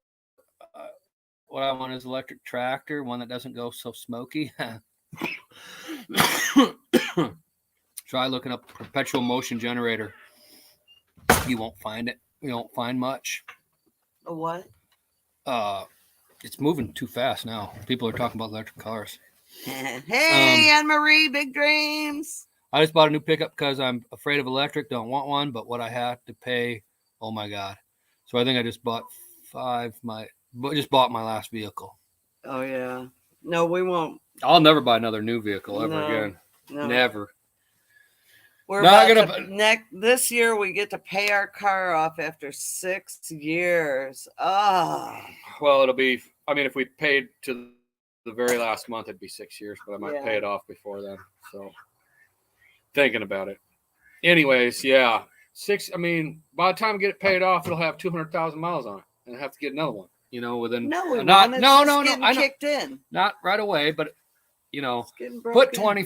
[SPEAKER 2] I want is electric tractor, one that doesn't go so smoky. Try looking up perpetual motion generator. You won't find it. You won't find much.
[SPEAKER 1] A what?
[SPEAKER 2] It's moving too fast now. People are talking about electric cars.
[SPEAKER 1] Hey, Anne-Marie, big dreams.
[SPEAKER 2] I just bought a new pickup because I'm afraid of electric. Don't want one, but what I have to pay, oh my God. So I think I just bought my last vehicle.
[SPEAKER 1] Oh yeah. No, we won't.
[SPEAKER 2] I'll never buy another new vehicle ever again.
[SPEAKER 1] No.
[SPEAKER 2] Never.
[SPEAKER 1] This year we get to pay our car off after 6 years.
[SPEAKER 2] Well, it'll be. I mean, if we paid to the very last month, it'd be 6 years, but I might pay it off before then. So thinking about it. Anyways, yeah. I mean, by the time we get it paid off, it'll have 200,000 miles on it, and I have to get another one. Within
[SPEAKER 1] kicked in.
[SPEAKER 2] Not right away, but put 20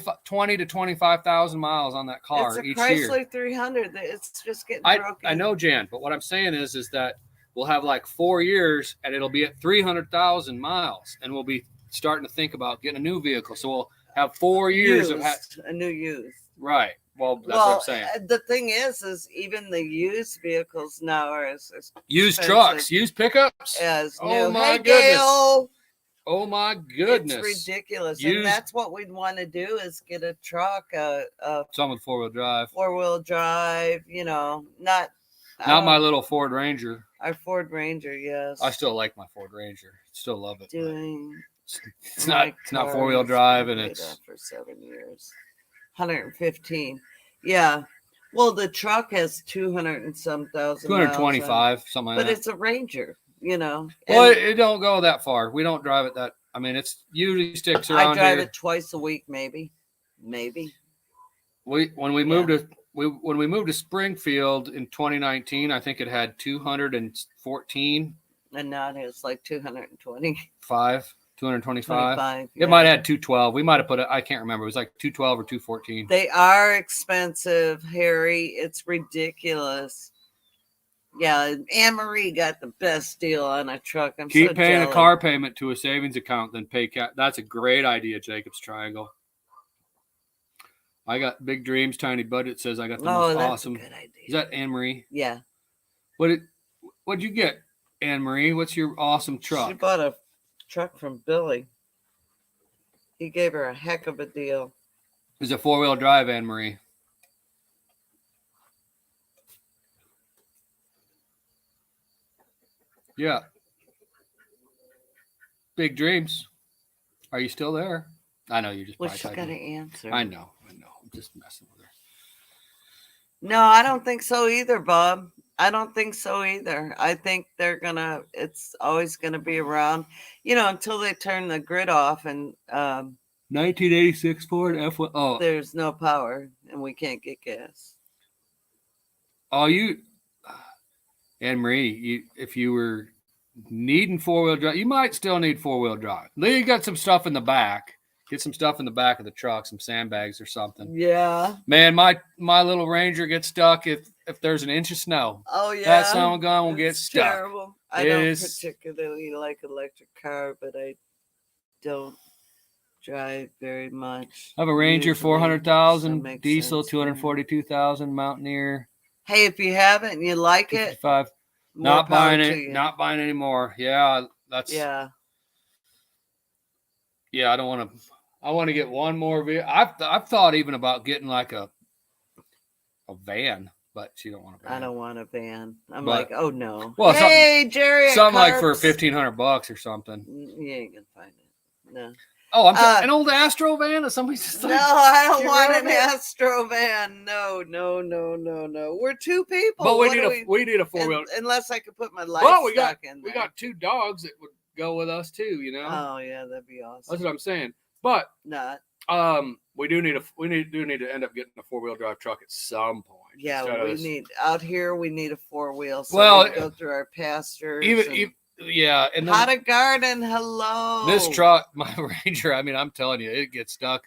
[SPEAKER 2] to 25,000 miles on that car each year.
[SPEAKER 1] It's a Chrysler 300. It's just getting broken.
[SPEAKER 2] I know, Jan, but what I'm saying is that we'll have like 4 years, and it'll be at 300,000 miles, and we'll be starting to think about getting a new vehicle. So we'll have 4 years of
[SPEAKER 1] a new used.
[SPEAKER 2] Right. Well, that's what I'm saying.
[SPEAKER 1] The thing is even the used vehicles now are as
[SPEAKER 2] used trucks, used pickups.
[SPEAKER 1] Oh my goodness!
[SPEAKER 2] Oh my goodness!
[SPEAKER 1] It's ridiculous, and that's what we'd want to do is get a truck,
[SPEAKER 2] some with 4-wheel drive.
[SPEAKER 1] 4-wheel drive, not
[SPEAKER 2] my little Ford Ranger.
[SPEAKER 1] Our Ford Ranger, yes.
[SPEAKER 2] I still like my Ford Ranger. Still love it.
[SPEAKER 1] It's
[SPEAKER 2] not 4-wheel drive, and it's
[SPEAKER 1] for 7 years. 115. Yeah. Well, the truck has 200 and some thousand.
[SPEAKER 2] 225, something like that.
[SPEAKER 1] But it's a Ranger,
[SPEAKER 2] Well, it don't go that far. We don't drive it that. I mean, it's usually sticks around here.
[SPEAKER 1] I drive it twice a week, maybe.
[SPEAKER 2] When we moved to Springfield in 2019, I think it had 214.
[SPEAKER 1] And now it has like 225.
[SPEAKER 2] 225.
[SPEAKER 1] 25.
[SPEAKER 2] It might have had 212. We might have put it. I can't remember. It was like 212 or 214.
[SPEAKER 1] They are expensive, Harry. It's ridiculous. Yeah, Anne Marie got the best deal on a truck. I'm
[SPEAKER 2] Keep
[SPEAKER 1] so
[SPEAKER 2] paying
[SPEAKER 1] jelly.
[SPEAKER 2] a car payment to a savings account, then pay cash. That's a great idea, Jacob's Triangle. I got big dreams, tiny budget. Says I got the most
[SPEAKER 1] that's
[SPEAKER 2] awesome.
[SPEAKER 1] a good idea.
[SPEAKER 2] Is that Anne Marie?
[SPEAKER 1] Yeah.
[SPEAKER 2] What'd you get, Anne Marie? What's your awesome truck?
[SPEAKER 1] She bought a truck from Billy. He gave her a heck of a deal.
[SPEAKER 2] It's a 4-wheel drive, Anne Marie. Yeah. Big dreams. Are you still there? I know you just.
[SPEAKER 1] Well, she's got to answer.
[SPEAKER 2] I know. I'm just messing with her.
[SPEAKER 1] No, I don't think so either, Bob. I don't think so either. I think it's always gonna be around, until they turn the grid off and
[SPEAKER 2] 1986 Ford F1. Oh,
[SPEAKER 1] there's no power and we can't get gas.
[SPEAKER 2] Oh, Anne Marie, if you were needing 4-wheel drive, you might still need 4-wheel drive. You got some stuff in the back. Get some stuff in the back of the truck, some sandbags or something.
[SPEAKER 1] Yeah.
[SPEAKER 2] Man, my little Ranger gets stuck if there's an inch of snow.
[SPEAKER 1] Oh yeah.
[SPEAKER 2] That son of a gun will get stuck.
[SPEAKER 1] Terrible. I don't particularly like electric car, but I don't drive very much.
[SPEAKER 2] I have a Ranger 400,000 diesel, 242,000 Mountaineer.
[SPEAKER 1] Hey, if you haven't and you like it,
[SPEAKER 2] not buying it. Not buying anymore. Yeah,
[SPEAKER 1] yeah.
[SPEAKER 2] Yeah, I don't want to. I want to get one more vehicle. I've thought even about getting like a van, but she don't want a van.
[SPEAKER 1] I don't want a van. I'm like, oh no.
[SPEAKER 2] Well,
[SPEAKER 1] hey, Jerry,
[SPEAKER 2] something like for $1,500 or something.
[SPEAKER 1] You ain't gonna find it. No.
[SPEAKER 2] Oh, an old Astro van or something.
[SPEAKER 1] No, I don't want an Astro van. No. We're two people.
[SPEAKER 2] But we need a 4-wheel.
[SPEAKER 1] Unless I could put my livestock in there.
[SPEAKER 2] We got 2 dogs that would go with us too.
[SPEAKER 1] Oh yeah, that'd be awesome.
[SPEAKER 2] That's what I'm saying. But
[SPEAKER 1] not.
[SPEAKER 2] We do need to end up getting a 4-wheel drive truck at some point.
[SPEAKER 1] Yeah, we need out here. We need a 4-wheel. So we go through our pastures.
[SPEAKER 2] Yeah, and
[SPEAKER 1] how to garden. Hello.
[SPEAKER 2] This truck, my Ranger. I mean, I'm telling you, it gets stuck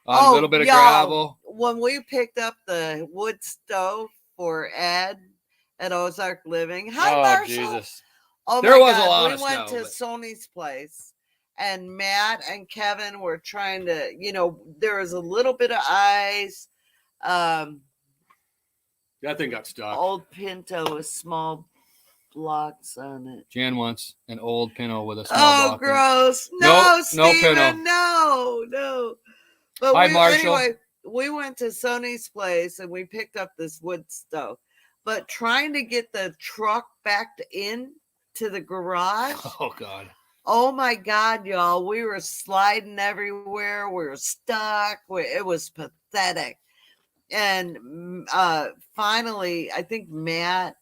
[SPEAKER 2] on a little bit of gravel.
[SPEAKER 1] When we picked up the wood stove for Ed at Ozark Living, Marshall.
[SPEAKER 2] Jesus.
[SPEAKER 1] Oh,
[SPEAKER 2] there was a lot of snow.
[SPEAKER 1] We went to Sony's place, and Matt and Kevin were trying to, there was a little bit of ice.
[SPEAKER 2] That thing got stuck.
[SPEAKER 1] Old Pinto with small blocks on it.
[SPEAKER 2] Jan wants an old Pinto with a small block.
[SPEAKER 1] Oh, gross. No, Steven, no. But anyway, we went to Sony's place, and we picked up this wood stove. But trying to get the truck backed in to the garage.
[SPEAKER 2] Oh God.
[SPEAKER 1] Oh my God, y'all. We were sliding everywhere. We were stuck. It was pathetic. And finally, I think Matt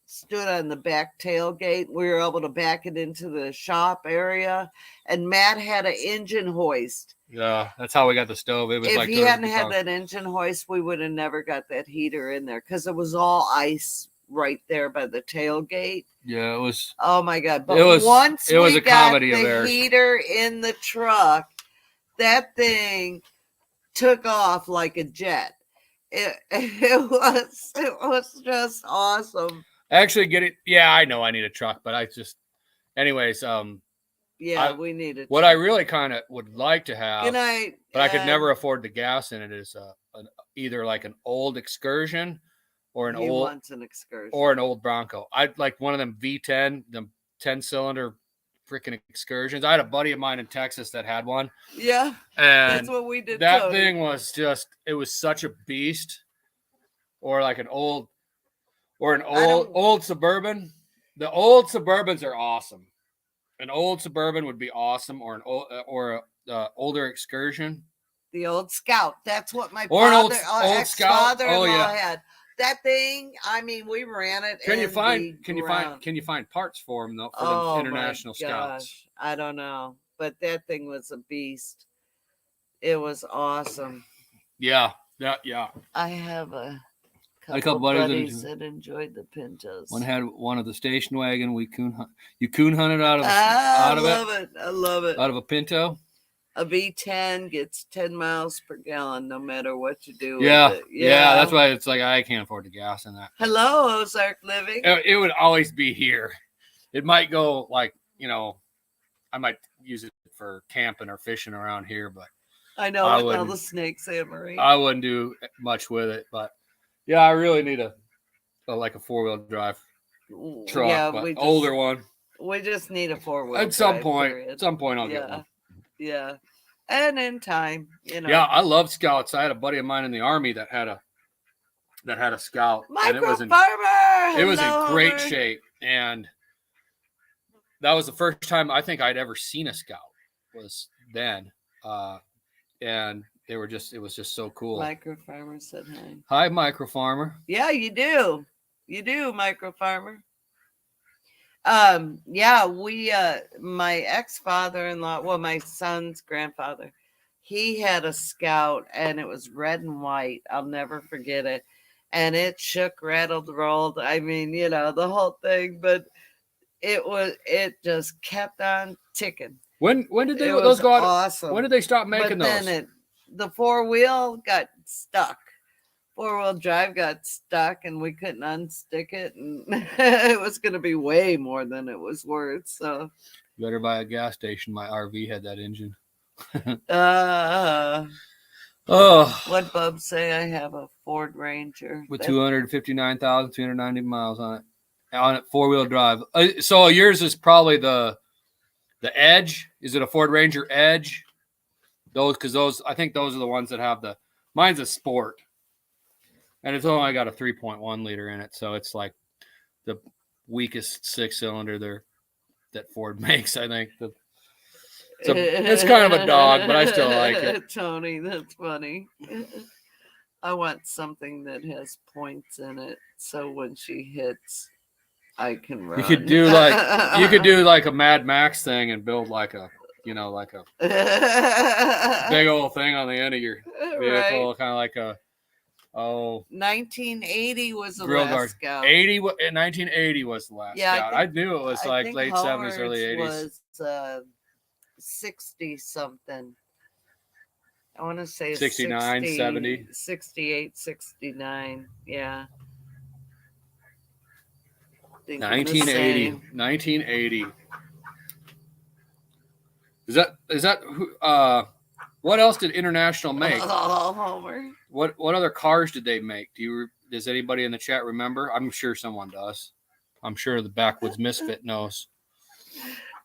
[SPEAKER 1] stood on the back tailgate. We were able to back it into the shop area. And Matt had an engine hoist.
[SPEAKER 2] Yeah, that's how we got the stove. It was
[SPEAKER 1] if he hadn't had that engine hoist, we would have never got that heater in there because it was all ice right there by the tailgate.
[SPEAKER 2] Yeah, it was.
[SPEAKER 1] Oh my God! But once we got the heater in the truck, that thing took off like a jet. It was just awesome.
[SPEAKER 2] Actually, get it. Yeah, I know I need a truck, but anyways.
[SPEAKER 1] Yeah, we need it.
[SPEAKER 2] What I really kind of would like to have,
[SPEAKER 1] but
[SPEAKER 2] I could never afford the gas in it, is either like an old Excursion or an old Bronco. I'd like one of them V10, them 10-cylinder freaking Excursions. I had a buddy of mine in Texas that had one.
[SPEAKER 1] Yeah,
[SPEAKER 2] and
[SPEAKER 1] that's what we did.
[SPEAKER 2] That thing was it was such a beast. Or like an old Suburban. The old Suburbans are awesome. An old Suburban would be awesome, or an older Excursion.
[SPEAKER 1] The old Scout. That's what my
[SPEAKER 2] old
[SPEAKER 1] ex-father-in-law had. That thing. I mean, we ran it.
[SPEAKER 2] Can you find parts for them though for the international Scouts?
[SPEAKER 1] I don't know, but that thing was a beast. It was awesome.
[SPEAKER 2] Yeah.
[SPEAKER 1] I have a a couple buddies that enjoyed the Pintos.
[SPEAKER 2] One had one of the station wagon. You coon hunted out of
[SPEAKER 1] I love it.
[SPEAKER 2] Out of a Pinto.
[SPEAKER 1] A V10 gets 10 miles per gallon no matter what you do with it.
[SPEAKER 2] Yeah, that's why it's like I can't afford the gas in that.
[SPEAKER 1] Hello, Ozark Living.
[SPEAKER 2] It would always be here. It might go like, I might use it for camping or fishing around here, but
[SPEAKER 1] I know with all the snakes, Anne-Marie.
[SPEAKER 2] I wouldn't do much with it, but yeah, I really need a 4-wheel drive truck, older one.
[SPEAKER 1] We just need a 4-wheel.
[SPEAKER 2] At some point, I'll get one.
[SPEAKER 1] Yeah, and in time,
[SPEAKER 2] Yeah, I love Scouts. I had a buddy of mine in the Army that had a Scout.
[SPEAKER 1] Farmer.
[SPEAKER 2] It was in great shape, and that was the first time I think I'd ever seen a Scout. Was then, and it was just so cool.
[SPEAKER 1] Micro Farmer said hi.
[SPEAKER 2] Hi, Micro Farmer.
[SPEAKER 1] Yeah, you do, Micro Farmer. We my ex-father-in-law, well, my son's grandfather, he had a Scout and it was red and white. I'll never forget it. And it shook, rattled, rolled. I mean, the whole thing, but it just kept on ticking.
[SPEAKER 2] When did those go out?
[SPEAKER 1] Awesome.
[SPEAKER 2] When did they stop making those?
[SPEAKER 1] Then the 4-wheel got stuck. 4-wheel drive got stuck and we couldn't unstick it, and it was going to be way more than it was worth. So
[SPEAKER 2] you better buy a gas station. My RV had that engine.
[SPEAKER 1] What Bub say? I have a Ford Ranger
[SPEAKER 2] with 259,290 miles on it 4-wheel drive. So yours is probably the Edge. Is it a Ford Ranger Edge? I think those are the ones that have mine's a Sport. And it's only got a 3.1 liter in it, so it's like the weakest 6-cylinder that Ford makes. I think it's kind of a dog, but I still like it.
[SPEAKER 1] Tony, that's funny. I want something that has points in it, so when she hits, I can run.
[SPEAKER 2] You could do like a Mad Max thing and build like a big old thing on the end of your vehicle, right. Kind of like a.
[SPEAKER 1] 1980 was the last Scout.
[SPEAKER 2] 1980 was the last Scout. I knew it was like late 70s, early 80s.
[SPEAKER 1] Was 60 something. I want to say
[SPEAKER 2] 69,
[SPEAKER 1] 60,
[SPEAKER 2] 70,
[SPEAKER 1] 68, 69. Yeah.
[SPEAKER 2] 1980. Is that what else did International make?
[SPEAKER 1] Homer.
[SPEAKER 2] What other cars did they make? Does anybody in the chat remember? I'm sure someone does. I'm sure the Backwoods Misfit knows.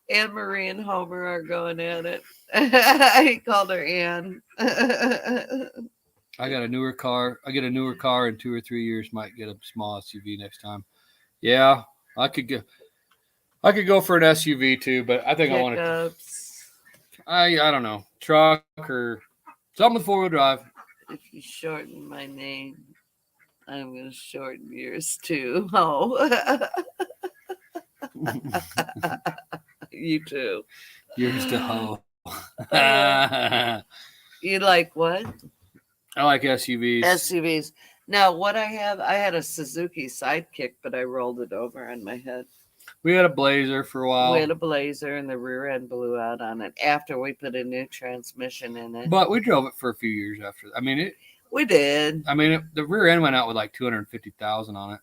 [SPEAKER 1] Anne-Marie and Homer are going at it. He called her Anne.
[SPEAKER 2] I got a newer car. I get a newer car in 2 or 3 years. Might get a small SUV next time. Yeah, I could go for an SUV too, but I think I want to. I don't know, truck or something with 4-wheel drive.
[SPEAKER 1] If you shorten my name, I'm going to shorten yours too. Oh. You too.
[SPEAKER 2] Yours to hoe.
[SPEAKER 1] You like what?
[SPEAKER 2] I like SUVs.
[SPEAKER 1] SUVs. Now, what I had a Suzuki Sidekick, but I rolled it over on my head.
[SPEAKER 2] We had a Blazer for a while.
[SPEAKER 1] We had a Blazer, and the rear end blew out on it after we put a new transmission in it.
[SPEAKER 2] But we drove it for a few years after.
[SPEAKER 1] We did.
[SPEAKER 2] I mean, the rear end went out with like 250,000 on it.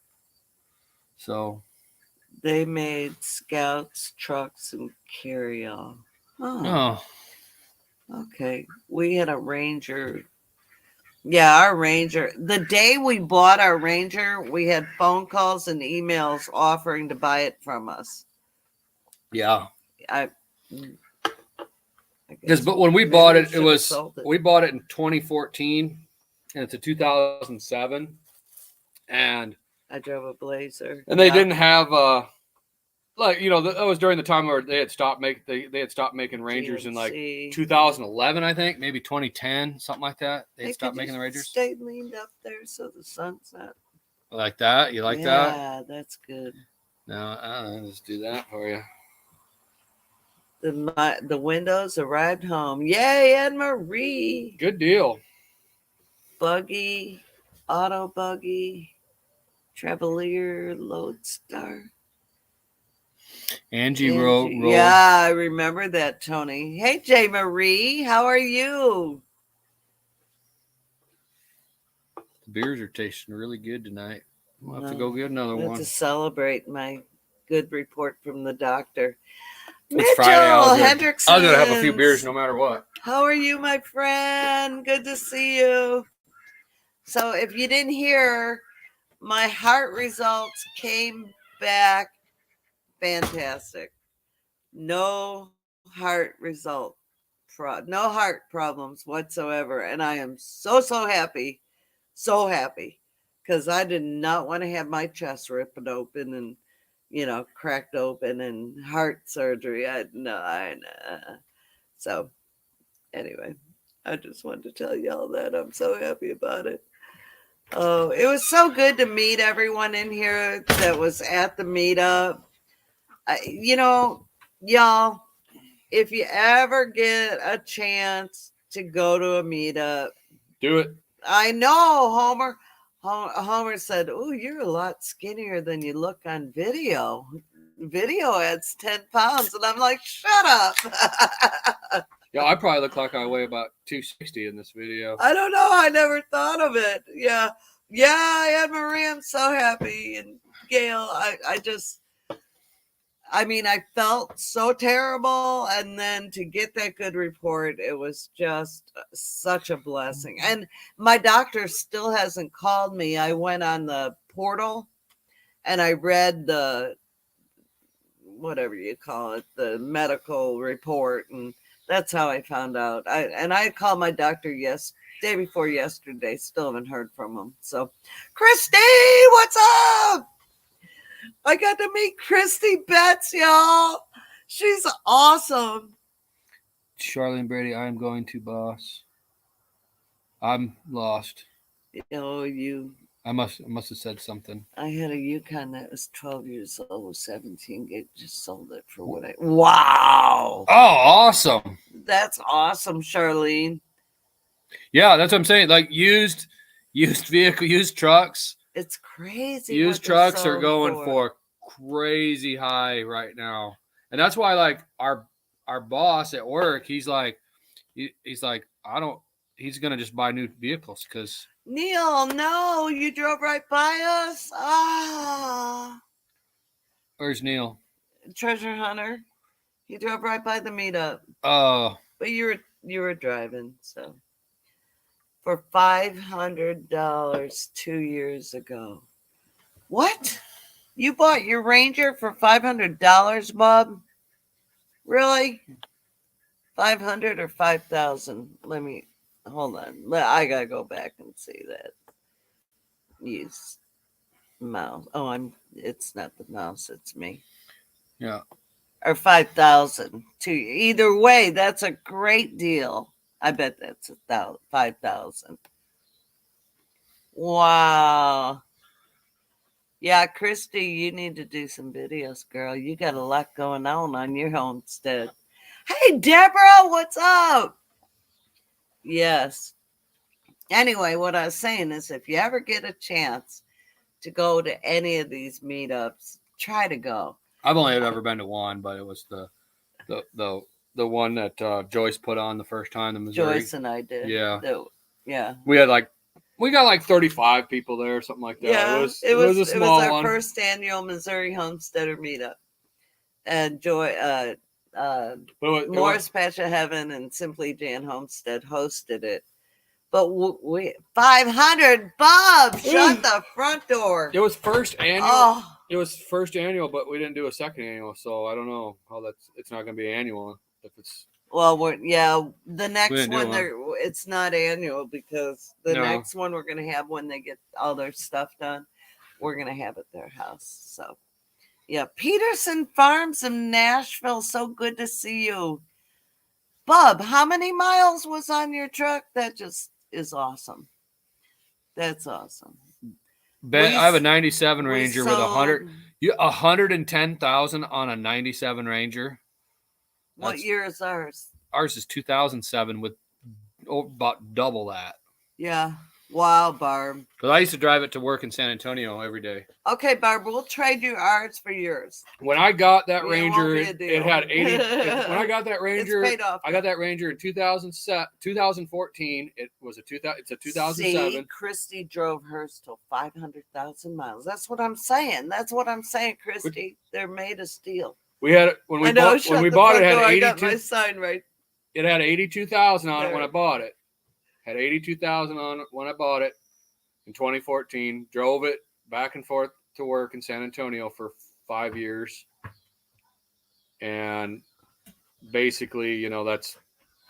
[SPEAKER 2] So
[SPEAKER 1] they made Scouts, trucks, and carry-on.
[SPEAKER 2] Oh.
[SPEAKER 1] Okay. We had a Ranger. Yeah, our Ranger. The day we bought our Ranger, we had phone calls and emails offering to buy it from us.
[SPEAKER 2] Yeah. But when we bought it, we bought it in 2014, and it's a 2007, and
[SPEAKER 1] I drove a Blazer,
[SPEAKER 2] and they didn't have that was during the time where they had stopped making Rangers in like 2011, I think, maybe 2010, something like that. They had stopped making the Rangers.
[SPEAKER 1] Stay leaned up there so the sun's not.
[SPEAKER 2] Like that? You like that?
[SPEAKER 1] Yeah, that's good.
[SPEAKER 2] No, I'll just do that for you.
[SPEAKER 1] The windows arrived home. Yay, Anne-Marie.
[SPEAKER 2] Good deal.
[SPEAKER 1] Buggy, auto buggy. Travelier Lodestar.
[SPEAKER 2] Angie wrote.
[SPEAKER 1] Yeah, I remember that, Tony. Hey, J. Marie, how are you?
[SPEAKER 2] The beers are tasting really good tonight. We'll have to go get another one.
[SPEAKER 1] To celebrate my good report from the doctor.
[SPEAKER 2] It's Friday. I was going to have a few beers no matter what.
[SPEAKER 1] How are you, my friend? Good to see you. So if you didn't hear, my heart results came back fantastic. No heart no heart problems whatsoever. And I am so happy, because I did not want to have my chest ripped open and, cracked open and heart surgery. So anyway, I just wanted to tell y'all that I'm so happy about it. Oh, it was so good to meet everyone in here that was at the meetup. Y'all, if you ever get a chance to go to a meetup,
[SPEAKER 2] do it.
[SPEAKER 1] I know, Homer. Homer said, "Oh, you're a lot skinnier than you look on video. Video adds 10 pounds." And I'm like, shut up.
[SPEAKER 2] Yeah, I probably look like I weigh about 260 in this video.
[SPEAKER 1] I don't know. I never thought of it. Yeah, Anne Marie, I'm so happy. And Gail, I felt so terrible. And then to get that good report, it was just such a blessing. And my doctor still hasn't called me. I went on the portal and I read the, whatever you call it, the medical report. And that's how I found out. I called my doctor day before yesterday. Still haven't heard from him. So, Christy, what's up? I got to meet Christy Betts, y'all. She's awesome.
[SPEAKER 2] Charlene Brady, I'm going to boss. I'm lost.
[SPEAKER 1] Oh, you.
[SPEAKER 2] I must have said something.
[SPEAKER 1] I had a Yukon that was 12 years old, 17. It just sold it for what Wow.
[SPEAKER 2] Oh, awesome.
[SPEAKER 1] That's awesome, Charlene.
[SPEAKER 2] Yeah, that's what I'm saying. Like used vehicle, used trucks.
[SPEAKER 1] It's crazy.
[SPEAKER 2] Used trucks are going for crazy high right now. And that's why like our boss at work, he's like, he's going to just buy new vehicles because
[SPEAKER 1] Neil, no, you drove right by us. Ah.
[SPEAKER 2] Where's Neil?
[SPEAKER 1] Treasure hunter. He drove right by the meetup.
[SPEAKER 2] Oh.
[SPEAKER 1] But you were driving, so. For $500 2 years ago. What? You bought your Ranger for $500, Bob? Really? 500 or 5,000? Let me hold on. I gotta go back and see that. Use mouse. Oh, it's not the mouse, it's me.
[SPEAKER 2] Yeah.
[SPEAKER 1] Or 5,000 to either way. That's a great deal. I bet that's 5,000. Wow. Yeah, Christy, you need to do some videos, girl. You got a lot going on your homestead. Hey, Deborah, what's up? Yes. Anyway, what I was saying is if you ever get a chance to go to any of these meetups, try to go.
[SPEAKER 2] I've only ever been to one, but it was the one that Joyce put on the first time, the Missouri.
[SPEAKER 1] Joyce and I did.
[SPEAKER 2] Yeah.
[SPEAKER 1] Yeah.
[SPEAKER 2] We got like 35 people there or something like that.
[SPEAKER 1] Yeah,
[SPEAKER 2] it was a small one.
[SPEAKER 1] It was our first annual Missouri Homesteader meetup. And Morris Patch of Heaven and Simply Jan Homestead hosted it. But we 500, Bob, shut the front door.
[SPEAKER 2] It was first annual.
[SPEAKER 1] Oh.
[SPEAKER 2] It was first annual, but we didn't do a second annual, so I don't know how it's not going to be annual if it's.
[SPEAKER 1] Well, the next one it's not annual because the next one we're going to have when they get all their stuff done, we're going to have at their house. So, yeah, Peterson Farms in Nashville. So good to see you, Bub. How many miles was on your truck? That just is awesome. That's awesome.
[SPEAKER 2] I have a 97 Ranger with 110,000 on a 97 Ranger.
[SPEAKER 1] What year is ours?
[SPEAKER 2] Ours is 2007 with about double that.
[SPEAKER 1] Yeah. Wow, Barb.
[SPEAKER 2] Because I used to drive it to work in San Antonio every day.
[SPEAKER 1] Okay, Barb, we'll trade you ours for yours.
[SPEAKER 2] When I got that
[SPEAKER 1] It
[SPEAKER 2] Ranger,
[SPEAKER 1] won't be a deal.
[SPEAKER 2] it had 80. When I got that Ranger,
[SPEAKER 1] It's paid off.
[SPEAKER 2] I got that Ranger in 2014. It's a 2007.
[SPEAKER 1] See, Christy drove hers till 500,000 miles. That's what I'm saying. Christy. They're made of steel.
[SPEAKER 2] We had it when we bought it. It had 82.
[SPEAKER 1] I got my sign right.
[SPEAKER 2] It had 82,000 on it when I bought it. Had 82,000 on it when I bought it in 2014. Drove it back and forth to work in San Antonio for 5 years. And basically, you know, that's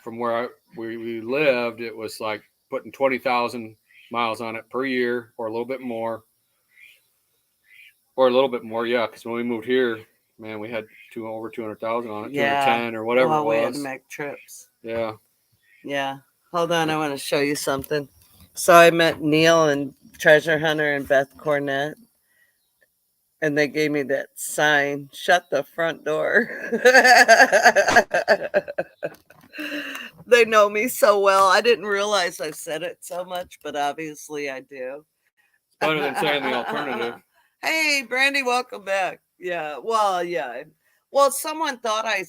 [SPEAKER 2] from where we lived. It was like putting 20,000 miles on it per year, or a little bit more. Yeah, because when we moved here, man, we had over 200,000 on it, 210 or whatever it was.
[SPEAKER 1] We had to make trips.
[SPEAKER 2] Yeah.
[SPEAKER 1] Yeah. Hold on, I want to show you something. So I met Neil and Treasure Hunter and Beth Cornett, and they gave me that sign, shut the front door. They know me so well. I didn't realize I said it so much, but obviously I do.
[SPEAKER 2] Better than saying the alternative.
[SPEAKER 1] Hey, Brandy, welcome back. Yeah. Well, someone thought I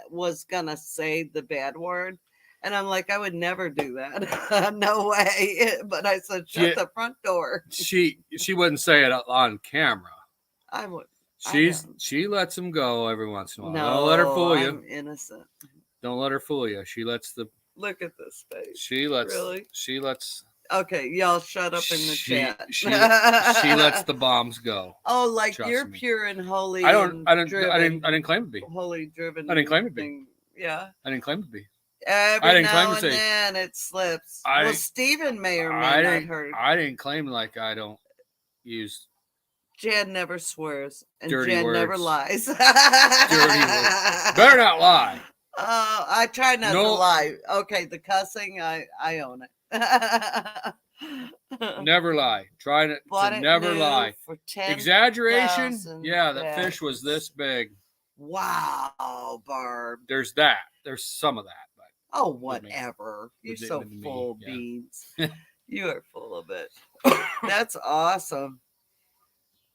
[SPEAKER 1] was going to say the bad word. And I'm like, I would never do that. No way. But I said, shut the front door.
[SPEAKER 2] She wouldn't say it on camera.
[SPEAKER 1] I would.
[SPEAKER 2] She lets them go every once in a while.
[SPEAKER 1] No,
[SPEAKER 2] don't let her fool you.
[SPEAKER 1] I'm innocent.
[SPEAKER 2] Don't let her fool you. She lets the.
[SPEAKER 1] Look at this face.
[SPEAKER 2] She lets.
[SPEAKER 1] Really?
[SPEAKER 2] She lets.
[SPEAKER 1] Okay, y'all shut up in the chat.
[SPEAKER 2] She lets the bombs go.
[SPEAKER 1] Oh, like you're pure and holy.
[SPEAKER 2] I didn't claim to be.
[SPEAKER 1] Holy driven.
[SPEAKER 2] I didn't claim to be.
[SPEAKER 1] Yeah.
[SPEAKER 2] I didn't claim to be.
[SPEAKER 1] Every now and then it slips. Well, Stephen may or may not heard.
[SPEAKER 2] I didn't claim like I don't use.
[SPEAKER 1] Jan never swears, and
[SPEAKER 2] dirty
[SPEAKER 1] Jan
[SPEAKER 2] words.
[SPEAKER 1] never lies.
[SPEAKER 2] Dirty words. Better not lie.
[SPEAKER 1] I try not to lie. Okay, the cussing, I own it.
[SPEAKER 2] Never lie. Try to never lie.
[SPEAKER 1] For 10,
[SPEAKER 2] exaggeration. Yeah, that fish was this big.
[SPEAKER 1] Wow, Barb.
[SPEAKER 2] There's that. There's some of that. But
[SPEAKER 1] oh, whatever. You're so full of beans. You are full of it. That's awesome.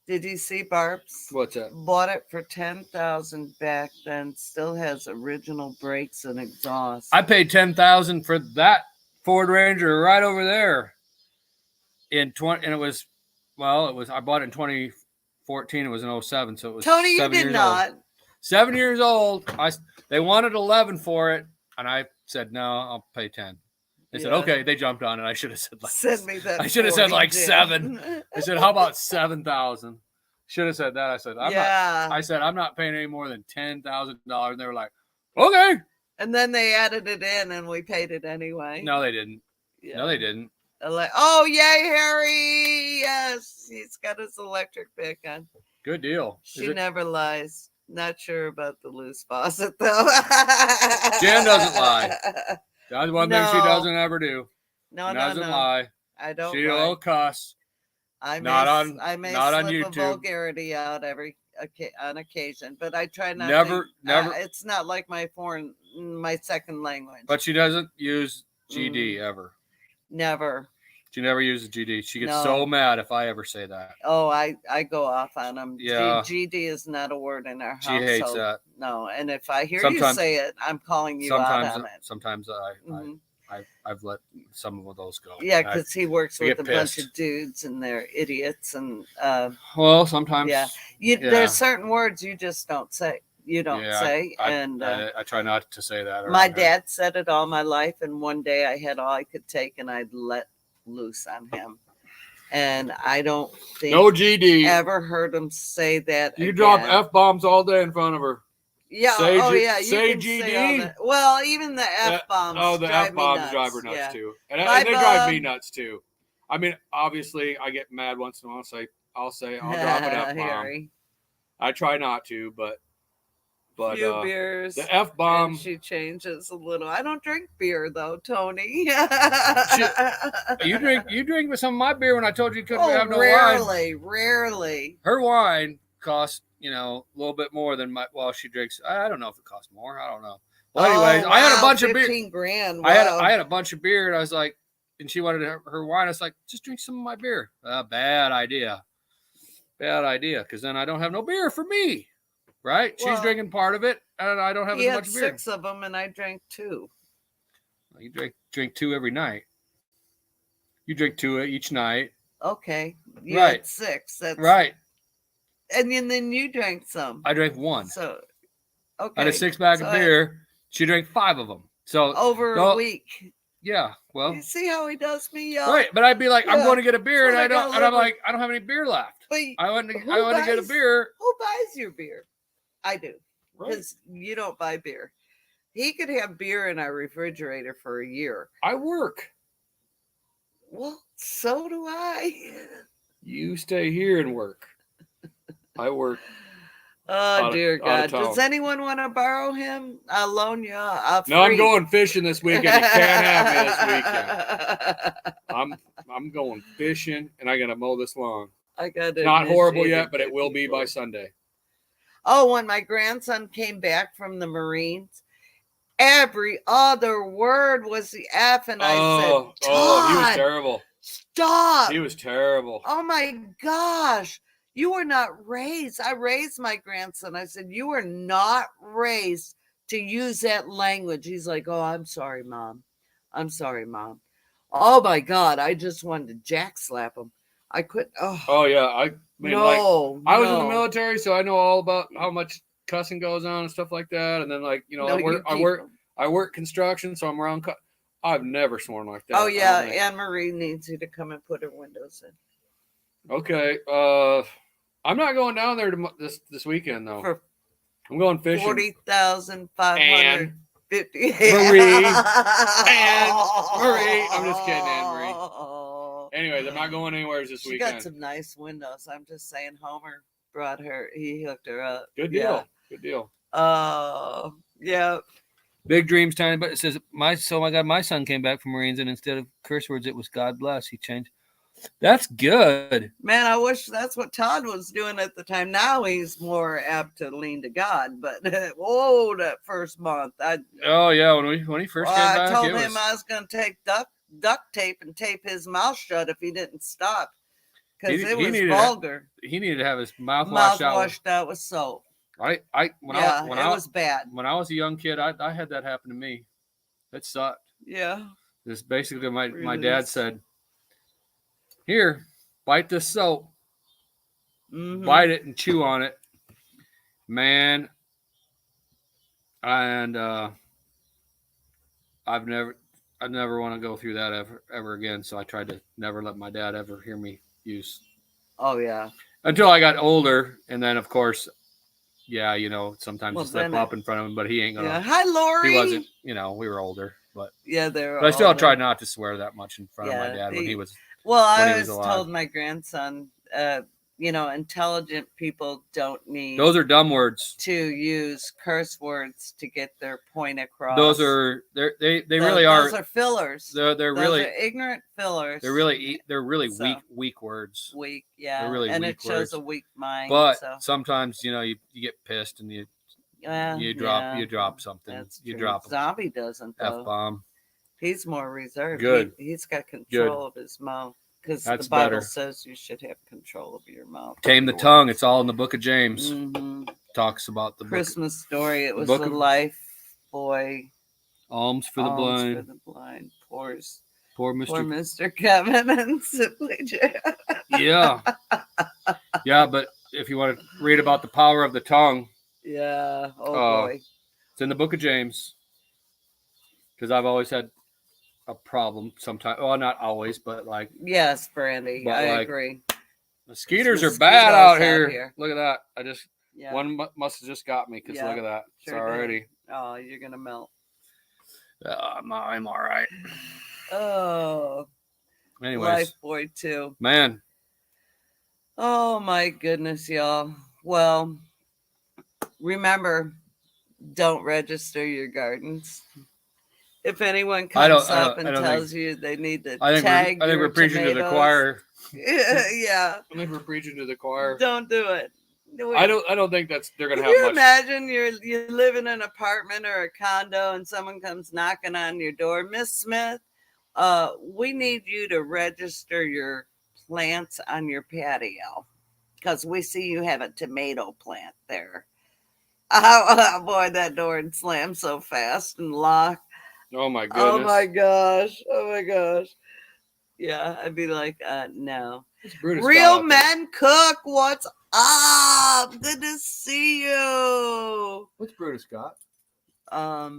[SPEAKER 1] Did you see Barb's?
[SPEAKER 2] What's that?
[SPEAKER 1] Bought it for $10,000 back then. Still has original brakes and exhaust.
[SPEAKER 2] I paid $10,000 for that Ford Ranger right over there. And it was. I bought it in 2014. It was in 07, so it was.
[SPEAKER 1] Tony, you did not.
[SPEAKER 2] 7 years old. They wanted 11 for it, and I said no. I'll pay 10. They said okay. They jumped on it. I should have said like.
[SPEAKER 1] Send me that.
[SPEAKER 2] I should have said like 7. I said, how about 7,000? Should have said that. I said I'm not paying any more than $10,000. And they were like, okay.
[SPEAKER 1] And then they added it in, and we paid it anyway.
[SPEAKER 2] No, they didn't. Yeah. No, they didn't.
[SPEAKER 1] Oh, yay, Harry! Yes, he's got his electric pick on.
[SPEAKER 2] Good deal.
[SPEAKER 1] She never lies. Not sure about the loose faucet though.
[SPEAKER 2] Jan doesn't lie. That's one thing she doesn't ever do.
[SPEAKER 1] No,
[SPEAKER 2] doesn't lie.
[SPEAKER 1] I don't.
[SPEAKER 2] She'll cuss.
[SPEAKER 1] I may
[SPEAKER 2] not on
[SPEAKER 1] slip
[SPEAKER 2] YouTube.
[SPEAKER 1] a vulgarity out on occasion, but I try not.
[SPEAKER 2] Never.
[SPEAKER 1] It's not like my second language.
[SPEAKER 2] But she doesn't use GD ever.
[SPEAKER 1] Never.
[SPEAKER 2] She never uses GD. She gets so mad if I ever say that.
[SPEAKER 1] Oh, I go off on them.
[SPEAKER 2] Yeah.
[SPEAKER 1] GD is not a word in our house.
[SPEAKER 2] She hates that.
[SPEAKER 1] No, and if I hear you say it, I'm calling you out on it.
[SPEAKER 2] Sometimes I've let some of those go.
[SPEAKER 1] Yeah, because he works with a bunch of dudes and they're idiots and.
[SPEAKER 2] Well, sometimes.
[SPEAKER 1] Yeah. There's certain words you just don't say. You don't say,
[SPEAKER 2] I try not to say that.
[SPEAKER 1] My dad said it all my life, and one day I had all I could take, and I'd let loose on him. And I don't think
[SPEAKER 2] no GD
[SPEAKER 1] ever heard him say that.
[SPEAKER 2] You drop F-bombs all day in front of her.
[SPEAKER 1] Yeah.
[SPEAKER 2] You say GD.
[SPEAKER 1] Well, even the F-bombs.
[SPEAKER 2] Oh, the F-bombs drive her nuts too, and they drive me nuts too. I mean, obviously, I get mad once in a while. I'll drop an F-bomb. I try not to, but few
[SPEAKER 1] beers.
[SPEAKER 2] The F-bomb.
[SPEAKER 1] She changes a little. I don't drink beer though, Tony.
[SPEAKER 2] You drink some of my beer when I told you couldn't have no wine.
[SPEAKER 1] Rarely.
[SPEAKER 2] Her wine costs, a little bit more than she drinks. I don't know if it costs more. I don't know. Well, anyways, I had a bunch of beer.
[SPEAKER 1] $15,000.
[SPEAKER 2] Wow. I had a bunch of beer, and I was like, and she wanted her wine. I was like, just drink some of my beer. Bad idea. Because then I don't have no beer for me. Right? Well, she's drinking part of it, and I don't have as much beer.
[SPEAKER 1] He had 6 of them, and I drank 2.
[SPEAKER 2] You drink 2 every night. You drink 2 each night.
[SPEAKER 1] Okay. You had 6. That's
[SPEAKER 2] right.
[SPEAKER 1] And then you drank some.
[SPEAKER 2] I drank 1.
[SPEAKER 1] So, okay.
[SPEAKER 2] I had a 6-pack of beer. She drank 5 of them. So
[SPEAKER 1] over a week.
[SPEAKER 2] Yeah. Well,
[SPEAKER 1] you see how he does me, y'all?
[SPEAKER 2] Right. But I'd be like, I'm going to get a beer, and I'm like, I don't have any beer left. But I want to get a beer.
[SPEAKER 1] Who buys your beer? I do. Because you don't buy beer. He could have beer in our refrigerator for a year.
[SPEAKER 2] I work.
[SPEAKER 1] Well, so do I.
[SPEAKER 2] You stay here and work. I work.
[SPEAKER 1] Oh, dear God. Does anyone want to borrow him? I'll loan you.
[SPEAKER 2] No, I'm going fishing this weekend. You can't have me this weekend. I'm going fishing, and I got to mow this lawn.
[SPEAKER 1] I got it.
[SPEAKER 2] Not horrible yet, but it will be by Sunday.
[SPEAKER 1] Oh, when my grandson came back from the Marines, every other word was the F, and I said, Todd,
[SPEAKER 2] he was terrible.
[SPEAKER 1] Stop.
[SPEAKER 2] He was terrible.
[SPEAKER 1] Oh, my gosh. You were not raised. I raised my grandson. I said, you were not raised to use that language. He's like, oh, I'm sorry, Mom. I'm sorry, Mom. Oh, my God. I just wanted to jack slap him. I couldn't. Oh
[SPEAKER 2] yeah. I was in the military, so I know all about how much cussing goes on and stuff like that. And then, like, I work construction, so I'm around. I've never sworn like that.
[SPEAKER 1] Oh, yeah. Anne Marie needs you to come and put her windows in.
[SPEAKER 2] Okay. I'm not going down there this weekend, though. I'm going fishing.
[SPEAKER 1] 40,550.
[SPEAKER 2] Marie. I'm just kidding, Anne Marie. Anyways, I'm not going anywhere this weekend.
[SPEAKER 1] She got some nice windows. I'm just saying, Homer brought her. He hooked her up.
[SPEAKER 2] Good deal. Yeah. Good deal.
[SPEAKER 1] Yeah.
[SPEAKER 2] Big dreams, tiny. But it says my son came back from Marines, and instead of curse words, it was God bless. He changed. That's good.
[SPEAKER 1] Man, I wish that's what Todd was doing at the time. Now he's more apt to lean to God. But that first month. When he first came back, I told him I was going to take duct tape and tape his mouth shut if he didn't stop, because it was vulgar.
[SPEAKER 2] He needed to have his mouth
[SPEAKER 1] washed out with soap.
[SPEAKER 2] It was bad. When I was a young kid, I had that happen to me. It sucked.
[SPEAKER 1] Yeah.
[SPEAKER 2] This basically my dad said, "Here, bite this soap. Mm-hmm. Bite it and chew on it, man." And I've never want to go through that ever again. So I tried to never let my dad ever hear me use.
[SPEAKER 1] Oh yeah.
[SPEAKER 2] Until I got older, and then of course, sometimes you slip up in front of him, but he ain't gonna.
[SPEAKER 1] Yeah. Hi, Lori.
[SPEAKER 2] He wasn't. we were older, but
[SPEAKER 1] but
[SPEAKER 2] I still tried not to swear that much in front of my dad when he was.
[SPEAKER 1] Well, I always told my grandson, intelligent people don't need.
[SPEAKER 2] Those are dumb words.
[SPEAKER 1] To use curse words to get their point across.
[SPEAKER 2] Those are they really are.
[SPEAKER 1] Those are fillers.
[SPEAKER 2] They're really
[SPEAKER 1] ignorant fillers.
[SPEAKER 2] They're really weak words.
[SPEAKER 1] Weak, yeah.
[SPEAKER 2] They're really
[SPEAKER 1] and
[SPEAKER 2] weak
[SPEAKER 1] it shows
[SPEAKER 2] words.
[SPEAKER 1] A weak mind.
[SPEAKER 2] But sometimes you get pissed and you drop something.
[SPEAKER 1] That's
[SPEAKER 2] you
[SPEAKER 1] true.
[SPEAKER 2] drop
[SPEAKER 1] Zombie doesn't though.
[SPEAKER 2] F-bomb.
[SPEAKER 1] He's more reserved.
[SPEAKER 2] Good.
[SPEAKER 1] He's got control of his mouth. Because the Bible says you should have control of your mouth.
[SPEAKER 2] Tame the tongue. It's all in the book of James.
[SPEAKER 1] Mm-hmm.
[SPEAKER 2] Talks about the
[SPEAKER 1] Christmas story. It was the life boy.
[SPEAKER 2] Alms for the blind.
[SPEAKER 1] Poor
[SPEAKER 2] Mr.
[SPEAKER 1] Kevin and Simply Jam.
[SPEAKER 2] Yeah. Yeah, but if you want to read about the power of the tongue.
[SPEAKER 1] Yeah. Oh, boy.
[SPEAKER 2] It's in the book of James. Because I've always had a problem sometimes. Well, not always, but like.
[SPEAKER 1] Yes, Brandy. I agree.
[SPEAKER 2] Mosquitoes are bad out here. Look at that. One must have just got me because look at that. It's already.
[SPEAKER 1] Oh, you're going to melt.
[SPEAKER 2] I'm all right.
[SPEAKER 1] Oh.
[SPEAKER 2] Anyways.
[SPEAKER 1] Life boy too.
[SPEAKER 2] Man.
[SPEAKER 1] Oh my goodness, y'all. Well, remember, don't register your gardens. If anyone comes up and tells you they need to tag your
[SPEAKER 2] I think we're preaching to the choir.
[SPEAKER 1] Yeah.
[SPEAKER 2] I think we're preaching to the choir.
[SPEAKER 1] Don't do it.
[SPEAKER 2] I don't think they're gonna have.
[SPEAKER 1] Can you imagine you live in an apartment or a condo and someone comes knocking on your door, Miss Smith? we need you to register your plants on your patio because we see you have a tomato plant there. Oh, boy, that door had slammed so fast and locked.
[SPEAKER 2] Oh my
[SPEAKER 1] Oh
[SPEAKER 2] goodness.
[SPEAKER 1] my gosh. Oh my gosh. Yeah, I'd be like, no.
[SPEAKER 2] It's Brutus
[SPEAKER 1] Real Men Cook, what's up? Good to see you.
[SPEAKER 2] What's Brutus got?
[SPEAKER 1] I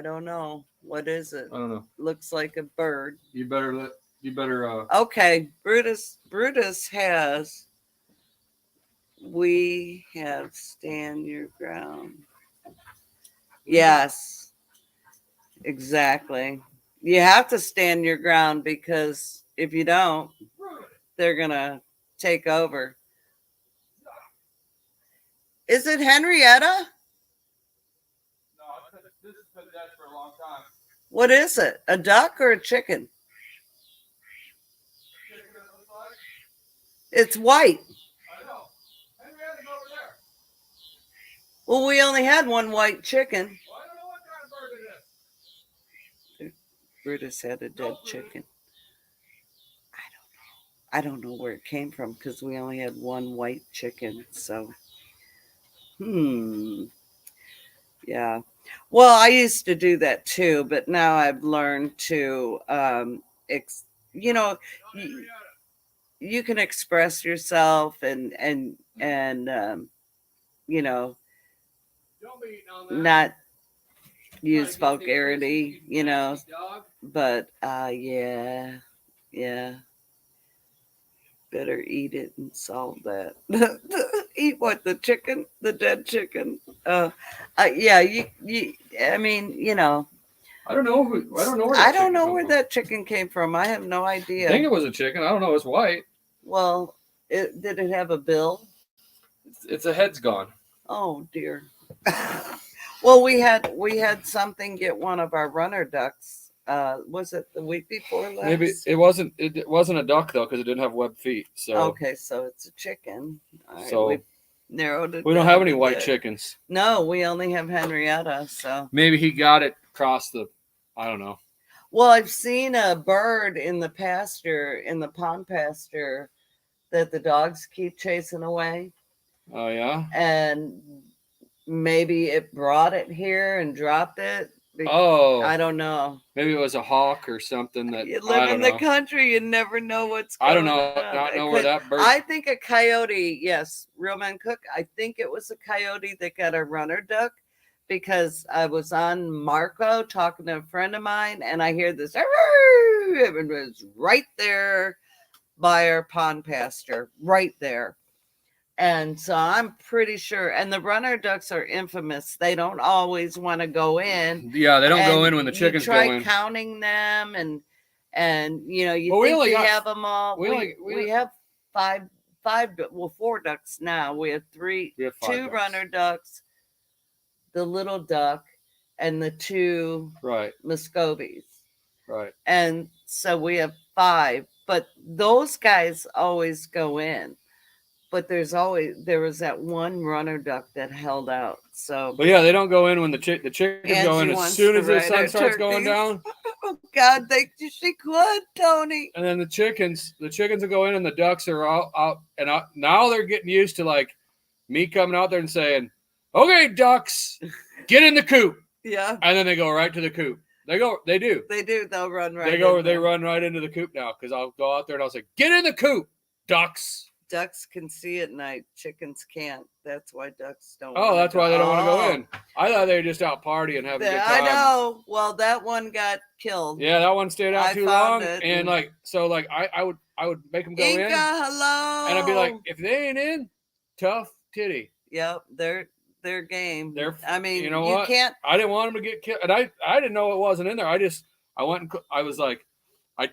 [SPEAKER 1] don't know. What is it?
[SPEAKER 2] I don't know.
[SPEAKER 1] Looks like a bird.
[SPEAKER 2] You better
[SPEAKER 1] Okay, Brutus has we have stand your ground. Yes. Exactly. You have to stand your ground because if you don't, they're going to take over. Is it Henrietta?
[SPEAKER 2] No, this has been dead for a long time.
[SPEAKER 1] What is it? A duck or a chicken? It's white.
[SPEAKER 2] I know. Henrietta's over there.
[SPEAKER 1] Well, we only had one white chicken.
[SPEAKER 2] Well, I don't know what kind of bird it is.
[SPEAKER 1] Brutus had a dead chicken. I don't know where it came from because we only had one white chicken. So, yeah. Well, I used to do that too, but now I've learned to, you can express yourself and not use vulgarity, but yeah. Better eat it and solve that. Eat what? The chicken? The dead chicken? Yeah. I mean,
[SPEAKER 2] I don't know.
[SPEAKER 1] I don't know where that chicken came from. I have no idea.
[SPEAKER 2] I think it was a chicken. I don't know. It's white.
[SPEAKER 1] Well, did it have a bill?
[SPEAKER 2] Its a head's gone.
[SPEAKER 1] Oh dear. Well, we had something get one of our runner ducks. Was it the week before last?
[SPEAKER 2] Maybe it wasn't. It wasn't a duck though because it didn't have webbed feet. So
[SPEAKER 1] okay, so it's a chicken. All right, so we narrowed it.
[SPEAKER 2] We don't have any white chickens.
[SPEAKER 1] No, we only have Henrietta. So
[SPEAKER 2] maybe he got it across the. I don't know.
[SPEAKER 1] Well, I've seen a bird in the pasture, in the pond pasture, that the dogs keep chasing away.
[SPEAKER 2] Oh yeah.
[SPEAKER 1] And maybe it brought it here and dropped it. I don't know.
[SPEAKER 2] Maybe it was a hawk or something that
[SPEAKER 1] you live in the country. You never know what's going on.
[SPEAKER 2] I don't know. Not know where that bird.
[SPEAKER 1] I think a coyote. Yes, Real Men Cook. I think it was a coyote that got a runner duck because I was on Marco talking to a friend of mine, and I hear this. It was right there by our pond pasture, right there. And so I'm pretty sure. And the runner ducks are infamous. They don't always want to go in.
[SPEAKER 2] Yeah, they don't go in when the chickens go in.
[SPEAKER 1] You try counting them, and you think you have them all. We have five. Well, 4 ducks now. We have 3. We have 2 runner ducks, the little duck, and the 2 Muscovies.
[SPEAKER 2] Right.
[SPEAKER 1] And so we have 5. But those guys always go in. But there was that one runner duck that held out. So,
[SPEAKER 2] but yeah, they don't go in when the chickens go in as soon as the sun starts going down.
[SPEAKER 1] Oh God, she could, Tony.
[SPEAKER 2] And then the chickens will go in, and the ducks are all out and out. Now they're getting used to like me coming out there and saying, "Okay, ducks, get in the coop."
[SPEAKER 1] Yeah.
[SPEAKER 2] And then they go right to the coop. They do.
[SPEAKER 1] They'll run right.
[SPEAKER 2] They run right into the coop now because I'll go out there and I'll say, "Get in the coop, ducks."
[SPEAKER 1] Ducks can see at night. Chickens can't. That's why ducks don't.
[SPEAKER 2] Oh, that's why they don't want to go in. I thought they were just out partying, having a good time.
[SPEAKER 1] I know. Well, that one got killed.
[SPEAKER 2] Yeah, that one stayed out too long. And I would make them go in.
[SPEAKER 1] Hello.
[SPEAKER 2] And I'd be like, if they ain't in, tough titty.
[SPEAKER 1] Yep, they're game.
[SPEAKER 2] I mean, you know what? Can't. I didn't want them to get killed, and I didn't know it wasn't in there. I went and I was like, I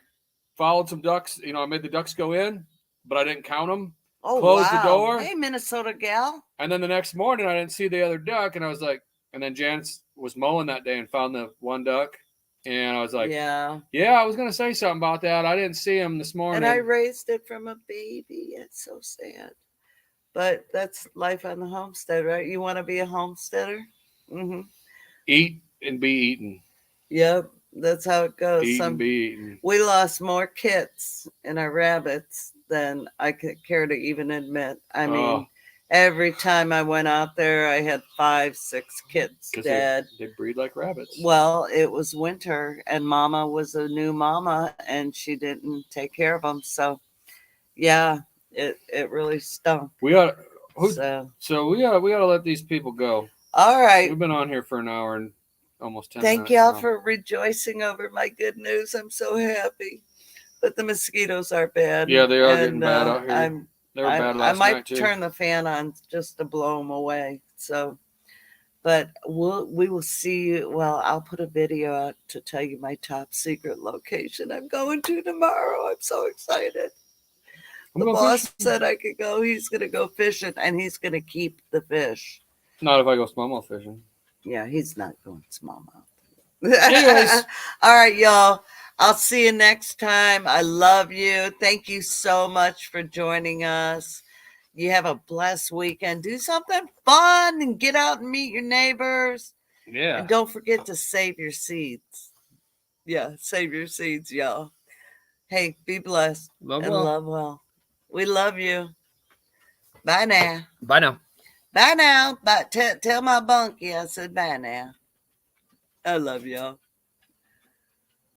[SPEAKER 2] followed some ducks. I made the ducks go in. But I didn't count them.
[SPEAKER 1] Oh,
[SPEAKER 2] closed the door.
[SPEAKER 1] Hey, Minnesota gal.
[SPEAKER 2] And then the next morning, I didn't see the other duck, and I was like, and then Janice was mowing that day and found the one duck, and I was like, yeah, I was gonna say something about that. I didn't see him this morning.
[SPEAKER 1] And I raised it from a baby. It's so sad, but that's life on the homestead, right? You want to be a homesteader? Mm-hmm.
[SPEAKER 2] Eat and be eaten.
[SPEAKER 1] Yep. That's how it goes.
[SPEAKER 2] Eating, be eating.
[SPEAKER 1] We lost more kits in our rabbits than I could care to even admit. I mean, every time I went out there, I had 5, 6 kits dead.
[SPEAKER 2] They breed like rabbits.
[SPEAKER 1] Well, it was winter, and Mama was a new mama, and she didn't take care of them. So, yeah, it really stunk.
[SPEAKER 2] We got
[SPEAKER 1] so
[SPEAKER 2] we gotta let these people go.
[SPEAKER 1] All right.
[SPEAKER 2] We've been on here for an hour and almost 10
[SPEAKER 1] Thank
[SPEAKER 2] minutes.
[SPEAKER 1] y'all for rejoicing over my good news. I'm so happy. But the mosquitoes are bad.
[SPEAKER 2] Yeah, they are getting bad out here. They were bad last night too.
[SPEAKER 1] I might turn the fan on just to blow them away. So, but we will see you. Well, I'll put a video out to tell you my top secret location I'm going to tomorrow. I'm so excited. The boss said I could go. He's going to go fishing, and he's going to keep the fish.
[SPEAKER 2] Not if I go smallmouth fishing.
[SPEAKER 1] Yeah, he's not going smallmouth. Anyways. All right, y'all. I'll see you next time. I love you. Thank you so much for joining us. You have a blessed weekend. Do something fun and get out and meet your neighbors.
[SPEAKER 2] Yeah.
[SPEAKER 1] And don't forget to save your seeds. Yeah, save your seeds, y'all. Hey, be blessed. Love well. We love you. Bye now.
[SPEAKER 2] Bye now.
[SPEAKER 1] Bye now. Tell my bunkie I said bye now. I love y'all.